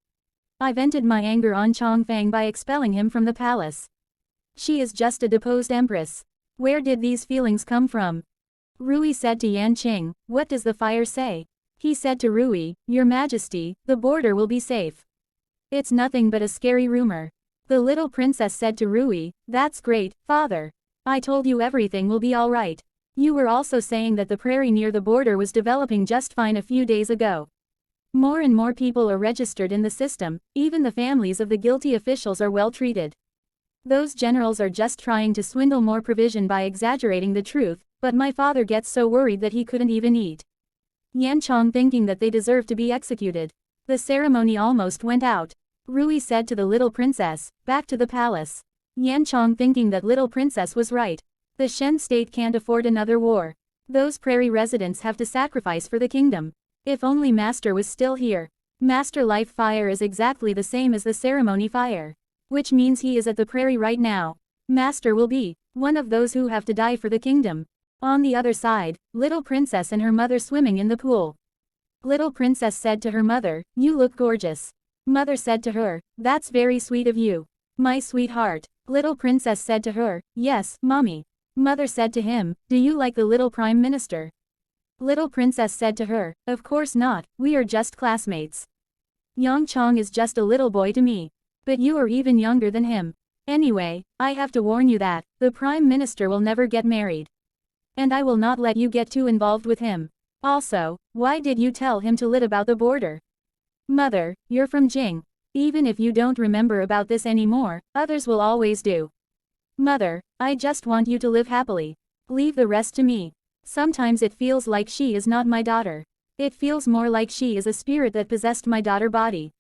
Speaker 1: I vented my anger on Chongfang by expelling him from the palace. She is just a deposed empress. Where did these feelings come from? Rui said to Yan Qing, what does the fire say? He said to Rui, Your Majesty, the border will be safe. It's nothing but a scary rumor. The little princess said to Rui, that's great, father. I told you everything will be alright. You were also saying that the prairie near the border was developing just fine a few days ago. More and more people are registered in the system, even the families of the guilty officials are well treated. Those generals are just trying to swindle more provision by exaggerating the truth, but my father gets so worried that he couldn't even eat. Yan Chong thinking that they deserve to be executed. The ceremony almost went out. Rui said to the little princess, back to the palace. Yan Chong thinking that little princess was right. The Shen state can't afford another war. Those prairie residents have to sacrifice for the kingdom. If only Master was still here. Master life fire is exactly the same as the ceremony fire. Which means he is at the prairie right now. Master will be one of those who have to die for the kingdom. On the other side, little princess and her mother swimming in the pool. Little princess said to her mother, you look gorgeous. Mother said to her, that's very sweet of you. My sweetheart. Little princess said to her, yes, mommy. Mother said to him, do you like the little prime minister? Little princess said to her, of course not, we are just classmates. Yang Chong is just a little boy to me. But you are even younger than him. Anyway, I have to warn you that, the prime minister will never get married. And I will not let you get too involved with him. Also, why did you tell him to lit about the border? Mother, you're from Jing. Even if you don't remember about this anymore, others will always do. Mother, I just want you to live happily. Leave the rest to me. Sometimes it feels like she is not my daughter. It feels more like she is a spirit that possessed my daughter body.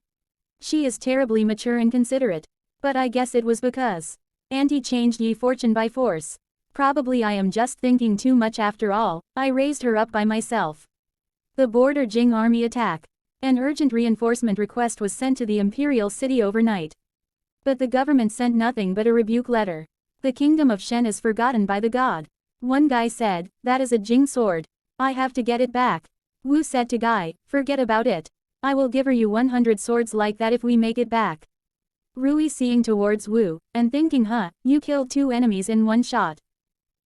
Speaker 1: She is terribly mature and considerate. But I guess it was because Auntie changed ye fortune by force. Probably I am just thinking too much after all, I raised her up by myself. The border Jing army attack. An urgent reinforcement request was sent to the imperial city overnight. But the government sent nothing but a rebuke letter. The kingdom of Shen is forgotten by the god. One guy said, that is a Jing sword. I have to get it back. Wu said to Guy, forget about it. I will give her you 100 swords like that if we make it back. Rui seeing towards Wu, and thinking you killed 2 enemies in one shot.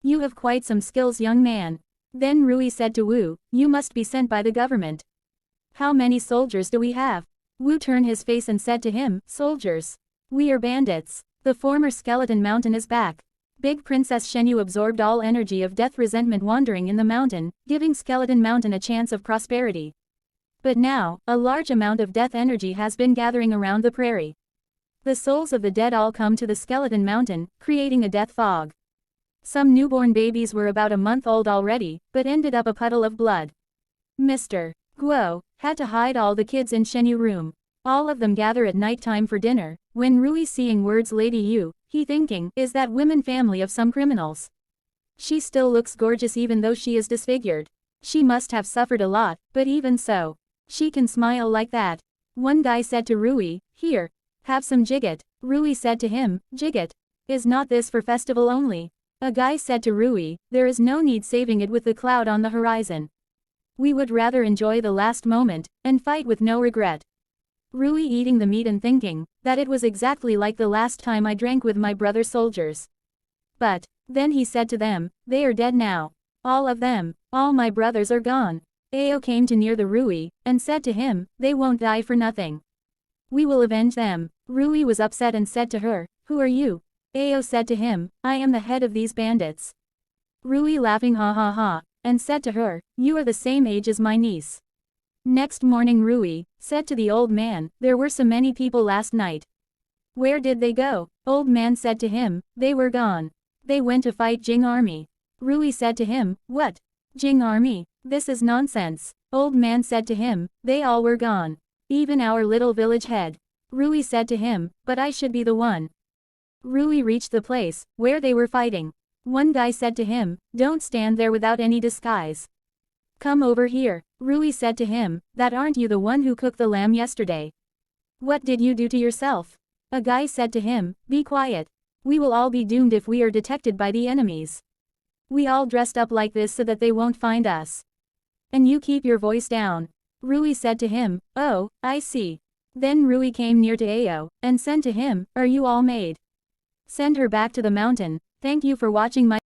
Speaker 1: You have quite some skills young man. Then Rui said to Wu, you must be sent by the government. How many soldiers do we have? Wu turned his face and said to him, soldiers. We are bandits. The former skeleton mountain is back. Big Princess Shenyu absorbed all energy of death resentment wandering in the mountain, giving Skeleton Mountain a chance of prosperity. But now, a large amount of death energy has been gathering around the prairie. The souls of the dead all come to the Skeleton Mountain, creating a death fog. Some newborn babies were about a month old already, but ended up a puddle of blood. Mr. Guo had to hide all the kids in Shenyu room. All of them gather at night time for dinner. When Rui seeing words Lady Yu, he thinking, is that women family of some criminals? She still looks gorgeous even though she is disfigured. She must have suffered a lot, but even so, she can smile like that. One guy said to Rui, here, have some jigget. Rui said to him, jigget. Is not this for festival only? A guy said to Rui, there is no need saving it with the cloud on the horizon. We would rather enjoy the last moment, and fight with no regret. Rui eating the meat and thinking, that it was exactly like the last time I drank with my brother soldiers. But, then he said to them, they are dead now. All of them, all my brothers are gone. Ao came to near the Rui, and said to him, they won't die for nothing. We will avenge them. Rui was upset and said to her, who are you? Ao said to him, I am the head of these bandits. Rui laughing ha ha ha, and said to her, you are the same age as my niece. Next morning Rui said to the old man, there were so many people last night. Where did they go? Old man said to him, they were gone. They went to fight Jing army. Rui said to him, what? Jing army? This is nonsense. Old man said to him, they all were gone. Even our little village head. Rui said to him, but I should be the one. Rui reached the place where they were fighting. One guy said to him, don't stand there without any disguise. Come over here. Rui said to him, that aren't you the one who cooked the lamb yesterday? What did you do to yourself? A guy said to him, be quiet. We will all be doomed if we are detected by the enemies. We all dressed up like this so that they won't find us. And you keep your voice down. Rui said to him, oh, I see. Then Rui came near to Ao, and said to him, are you all made? Send her back to the mountain. Thank you for watching my.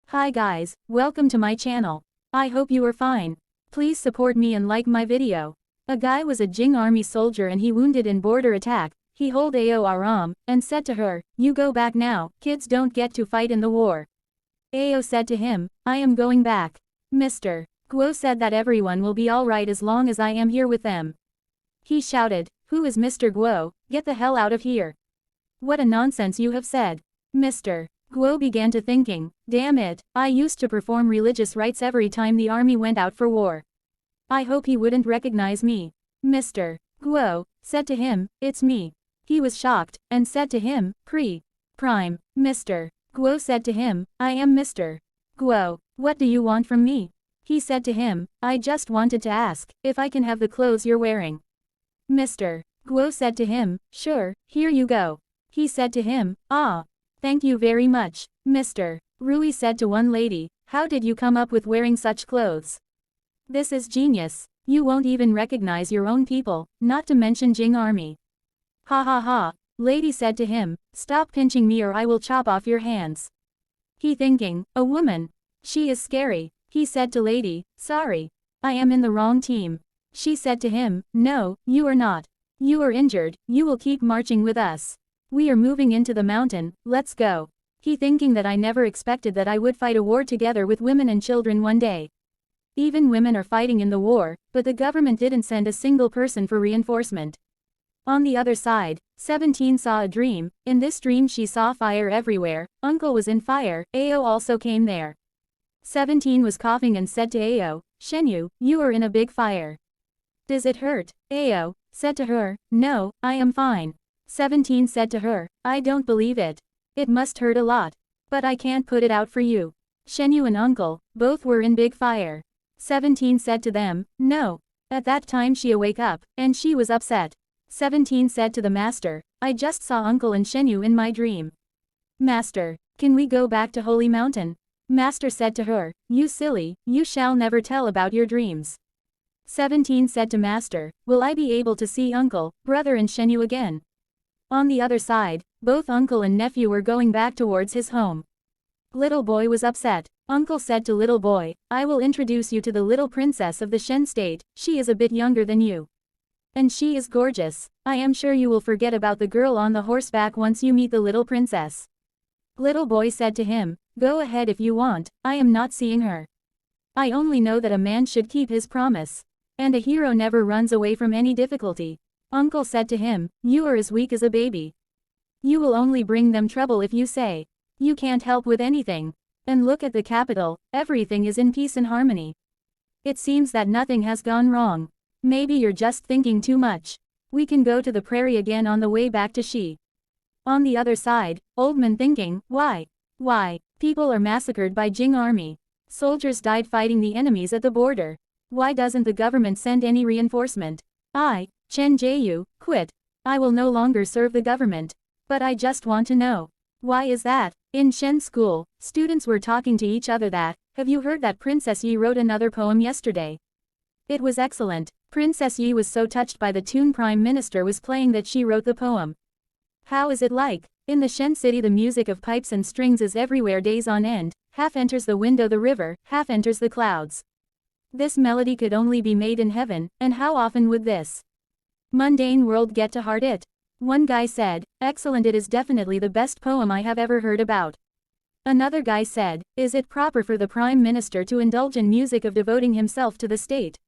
Speaker 1: Hi guys, welcome to my channel. I hope you are fine. Please support me and like my video. A guy was a Jing army soldier and he wounded in border attack. He hold Ao Aram, and said to her, you go back now, kids don't get to fight in the war. Ao said to him, I am going back. Mr. Guo said that everyone will be alright as long as I am here with them. He shouted, who is Mr. Guo, get the hell out of here. What a nonsense you have said. Mr. Guo began to thinking, damn it, I used to perform religious rites every time the army went out for war. I hope he wouldn't recognize me. Mr. Guo said to him, it's me. He was shocked, and said to him, Prime. Mr. Guo said to him, I am Mr. Guo, what do you want from me? He said to him, I just wanted to ask, if I can have the clothes you're wearing. Mr. Guo said to him, sure, here you go. He said to him, ah. Thank you very much. Mr. Rui said to one lady, how did you come up with wearing such clothes? This is genius. You won't even recognize your own people, not to mention Jing army. Ha ha ha. Lady said to him, stop pinching me or I will chop off your hands. He thinking, a woman. She is scary. He said to lady, sorry. I am in the wrong team. She said to him, no, you are not. You are injured, you will keep marching with us. We are moving into the mountain, let's go. He thinking that I never expected that I would fight a war together with women and children one day. Even women are fighting in the war, but the government didn't send a single person for reinforcement. On the other side, 17 saw a dream. In this dream she saw fire everywhere. Uncle was in fire, Ao also came there. 17 was coughing and said to Ao, Shenyu, you are in a big fire. Does it hurt? Ao said to her, no, I am fine. 17 said to her, I don't believe it. It must hurt a lot. But I can't put it out for you. Shenyu and uncle, both were in big fire. 17 said to them, no. At that time she awake up, and she was upset. 17 said to the master, I just saw uncle and Shenyu in my dream. Master, can we go back to Holy Mountain? Master said to her, you silly, you shall never tell about your dreams. 17 said to master, will I be able to see uncle, brother and Shenyu again? On the other side, both uncle and nephew were going back towards his home. Little boy was upset. Uncle said to little boy, I will introduce you to the little princess of the Shen state, she is a bit younger than you. And she is gorgeous. I am sure you will forget about the girl on the horseback once you meet the little princess. Little boy said to him, go ahead if you want, I am not seeing her. I only know that a man should keep his promise. And a hero never runs away from any difficulty. Uncle said to him, you are as weak as a baby. You will only bring them trouble if you say. You can't help with anything. And look at the capital, everything is in peace and harmony. It seems that nothing has gone wrong. Maybe you're just thinking too much. We can go to the prairie again on the way back to Shi. On the other side, Old Man thinking, why? Why? People are massacred by Jing army. Soldiers died fighting the enemies at the border. Why doesn't the government send any reinforcement? Chen Jiu, quit. I will no longer serve the government. But I just want to know. Why is that? In Shen school, students were talking to each other that, have you heard that Princess Yi wrote another poem yesterday? It was excellent. Princess Yi was so touched by the tune Prime Minister was playing that she wrote the poem. How is it like? In the Shen city the music of pipes and strings is everywhere days on end, half enters the window the river, half enters the clouds. This melody could only be made in heaven, and how often would this mundane world get to heart it? One guy said, excellent, it is definitely the best poem I have ever heard about. Another guy said, is it proper for the Prime Minister to indulge in music of devoting himself to the state?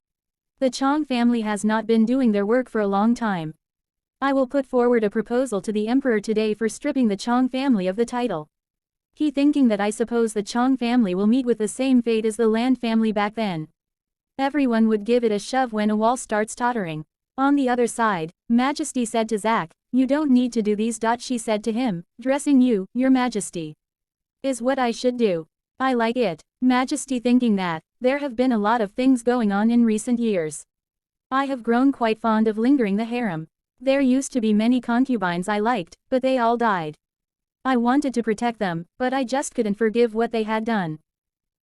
Speaker 1: The Chong family has not been doing their work for a long time. I will put forward a proposal to the Emperor today for stripping the Chong family of the title. He thinking that I suppose the Chong family will meet with the same fate as the Land family back then. Everyone would give it a shove when a wall starts tottering. On the other side, Majesty said to Zack, you don't need to do these. She said to him, dressing you, Your Majesty, is what I should do. I like it. Majesty thinking that, there have been a lot of things going on in recent years. I have grown quite fond of lingering the harem. There used to be many concubines I liked, but they all died. I wanted to protect them, but I just couldn't forgive what they had done.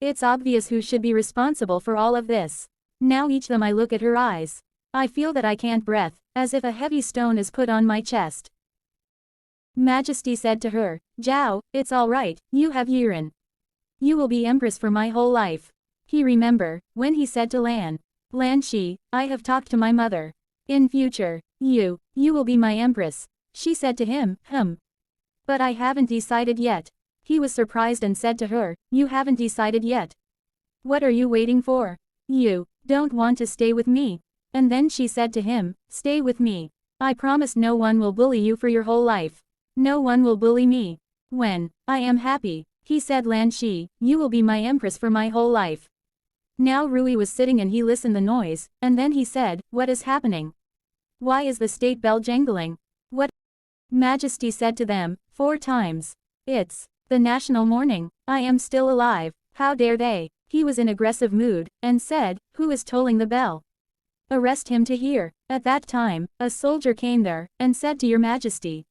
Speaker 1: It's obvious who should be responsible for all of this. Now each them I look at her eyes. I feel that I can't breathe, as if a heavy stone is put on my chest. Majesty said to her, Zhao, it's all right, you have urine. You will be empress for my whole life. He remember, when he said to Lan Shi, I have talked to my mother. In future, you will be my empress. She said to him, But I haven't decided yet. He was surprised and said to her, you haven't decided yet? What are you waiting for? You don't want to stay with me? And then she said to him, stay with me. I promise no one will bully you for your whole life. No one will bully me. When I am happy, he said Lan Shi, you will be my empress for my whole life. Now Rui was sitting and he listened the noise, and then he said, what is happening? Why is the state bell jangling? What? Majesty said to them, 4 times. It's the national mourning. I am still alive. How dare they? He was in aggressive mood, and said, who is tolling the bell? Arrest him to hear. At that time, a soldier came there, and said to Your Majesty,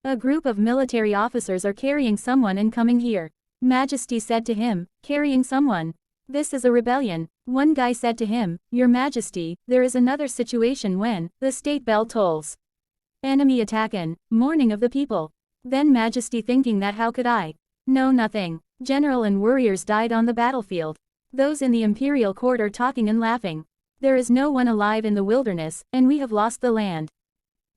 Speaker 1: a group of military officers are carrying someone and coming here. Majesty said to him, carrying someone? This is a rebellion. One guy said to him, Your Majesty, there is another situation when the state bell tolls. Enemy attack and mourning of the people. Then Majesty thinking that how could I know nothing? General and warriors died on the battlefield. Those in the imperial court are talking and laughing. There is no one alive in the wilderness, and we have lost the land.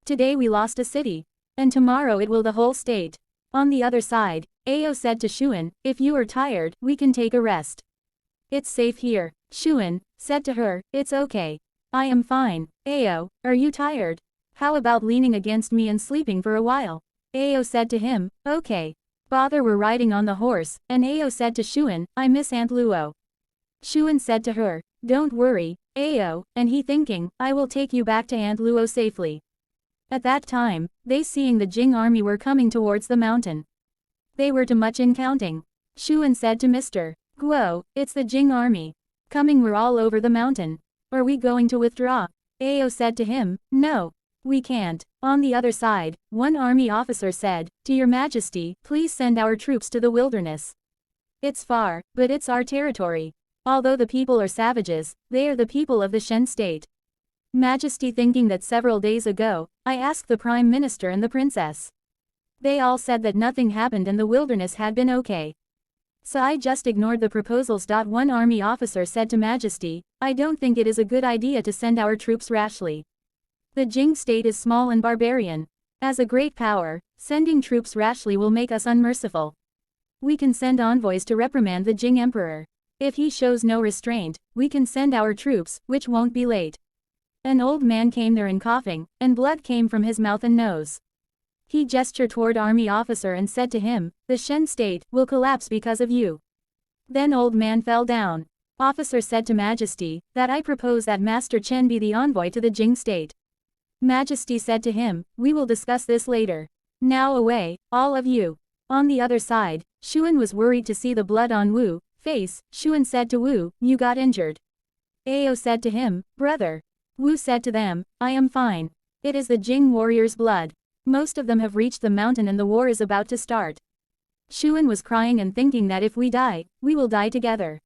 Speaker 1: Today we lost a city. And tomorrow it will the whole state. On the other side, Ao said to Shuan, if you are tired, we can take a rest. It's safe here. Shuan said to her, it's okay. I am fine. Ao, are you tired? How about leaning against me and sleeping for a while? Ao said to him, okay. Father were riding on the horse, and Ao said to Shuan, I miss Aunt Luo. Shuan said to her, don't worry, Ao, and he thinking, I will take you back to Aunt Luo safely. At that time, they seeing the Jing army were coming towards the mountain. They were too much in counting. Shuan said to Mr. Guo, it's the Jing army. Coming we're all over the mountain. Are we going to withdraw? Ao said to him, no. We can't. On the other side, one army officer said, to Your Majesty, please send our troops to the wilderness. It's far, but it's our territory. Although the people are savages, they are the people of the Shen state. Majesty thinking that several days ago, I asked the Prime Minister and the Princess. They all said that nothing happened and the wilderness had been okay. So I just ignored the proposals. One army officer said to Majesty, I don't think it is a good idea to send our troops rashly. The Jing state is small and barbarian. As a great power, sending troops rashly will make us unmerciful. We can send envoys to reprimand the Jing emperor. If he shows no restraint, we can send our troops, which won't be late. An old man came there and coughing, and blood came from his mouth and nose. He gestured toward army officer and said to him, the Shen state will collapse because of you. Then old man fell down. Officer said to Majesty, that I propose that Master Chen be the envoy to the Jing state. Majesty said to him, we will discuss this later. Now away, all of you. On the other side, Xuan was worried to see the blood on Wu's face. Xuan said to Wu, you got injured. Ao said to him, brother. Wu said to them, I am fine. It is the Jing warriors' blood. Most of them have reached the mountain and the war is about to start. Xuan was crying and thinking that if we die, we will die together.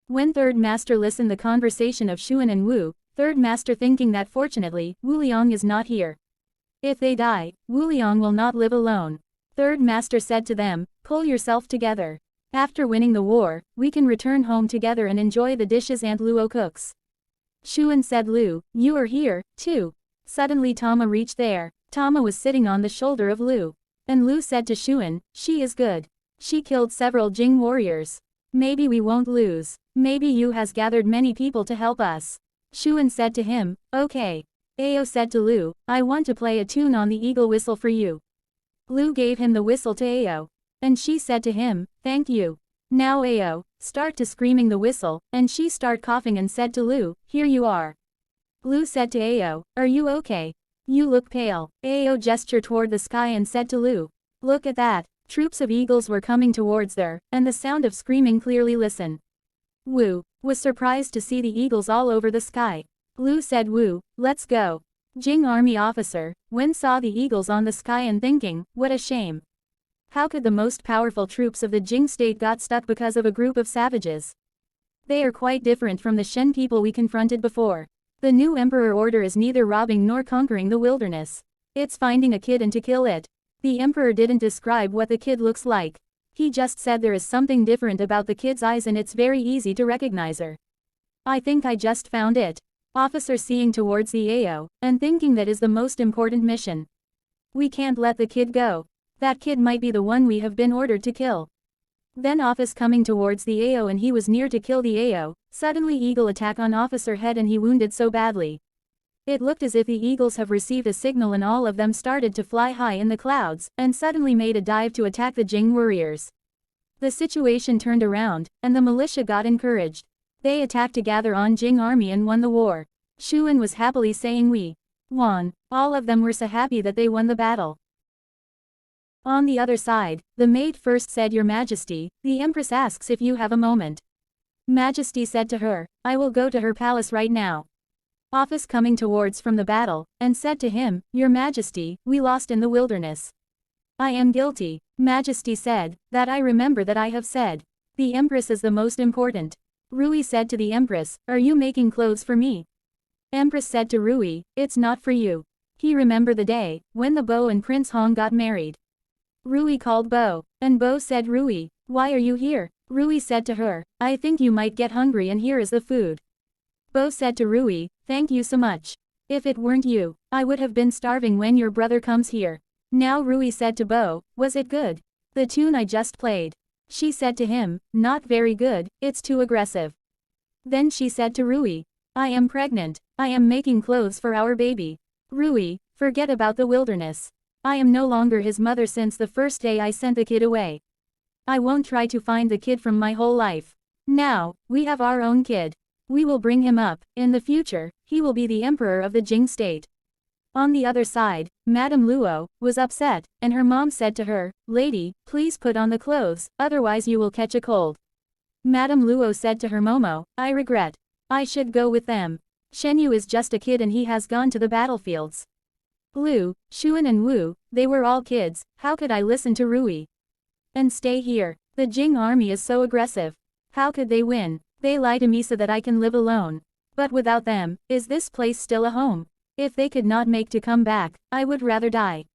Speaker 1: When Third Master listened the conversation of Xuan and Wu, Third Master thinking that fortunately, Wu Liang is not here. If they die, Wu Liang will not live alone. Third Master said to them, pull yourself together. After winning the war, we can return home together and enjoy the dishes Aunt Luo cooks. Xuan said, Lu, you are here, too. Suddenly Tama reached there. Tama was sitting on the shoulder of Lu. And Lu said to Xuan, she is good. She killed several Jing warriors. Maybe we won't lose. Maybe Yu has gathered many people to help us. Xuan said to him, okay. Ao said to Lu, I want to play a tune on the eagle whistle for you. Lu gave him the whistle to Ao. And she said to him, thank you. Now Ao, start to screaming the whistle, and she start coughing and said to Lu, here you are. Lu said to Ao, are you okay? You look pale. Ao gestured toward the sky and said to Lu, look at that. Troops of eagles were coming towards there, and the sound of screaming clearly listened. Wu was surprised to see the eagles all over the sky. Lu said, Wu, let's go. Jing army officer, Wen saw the eagles on the sky and thinking, what a shame. How could the most powerful troops of the Jing state got stuck because of a group of savages? They are quite different from the Shen people we confronted before. The new emperor order is neither robbing nor conquering the wilderness. It's finding a kid and to kill it. The emperor didn't describe what the kid looks like. He just said there is something different about the kid's eyes and it's very easy to recognize her. I think I just found it. Officer seeing towards the Ao, and thinking that is the most important mission. We can't let the kid go. That kid might be the one we have been ordered to kill. Then office coming towards the Ao and he was near to kill the Ao, suddenly eagle attack on officer head and he wounded so badly. It looked as if the eagles have received a signal and all of them started to fly high in the clouds, and suddenly made a dive to attack the Jing warriors. The situation turned around, and the militia got encouraged. They attacked together on Jing army and won the war. Xuan was happily saying we won. All of them were so happy that they won the battle. On the other side, the maid first said, Your Majesty, the Empress asks if you have a moment. Majesty said to her, I will go to her palace right now. Office coming towards from the battle, and said to him, Your Majesty, we lost in the wilderness. I am guilty. Majesty said, that I remember that I have said. The Empress is the most important. Rui said to the Empress, are you making clothes for me? Empress said to Rui, it's not for you. He remembered the day, when the Bo and Prince Hong got married. Rui called Bo, and Bo said Rui, why are you here? Rui said to her, I think you might get hungry and here is the food. Bo said to Rui, thank you so much. If it weren't you, I would have been starving when your brother comes here. Now Rui said to Bo, was it good? The tune I just played. She said to him, not very good, it's too aggressive. Then she said to Rui, I am pregnant, I am making clothes for our baby. Rui, forget about the wilderness. I am no longer his mother since the first day I sent the kid away. I won't try to find the kid from my whole life. Now, we have our own kid. We will bring him up. In the future, he will be the emperor of the Jing state. On the other side, Madame Luo was upset, and her mom said to her, Lady, please put on the clothes, otherwise you will catch a cold. Madame Luo said to her Momo, I regret. I should go with them. Shenyu is just a kid and he has gone to the battlefields. Lu, Xuan and Wu, they were all kids, how could I listen to Rui? And stay here. The Jing army is so aggressive. How could they win? They lie to me so that I can live alone. But without them, is this place still a home? If they could not make to come back, I would rather die.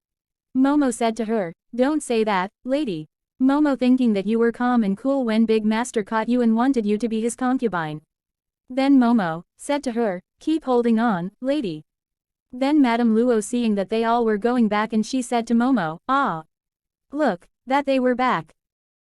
Speaker 1: Momo said to her, don't say that, lady. Momo thinking that you were calm and cool when Big Master caught you and wanted you to be his concubine. Then Momo said to her, keep holding on, lady. Then Madame Luo seeing that they all were going back and she said to Momo, ah. Look, that they were back.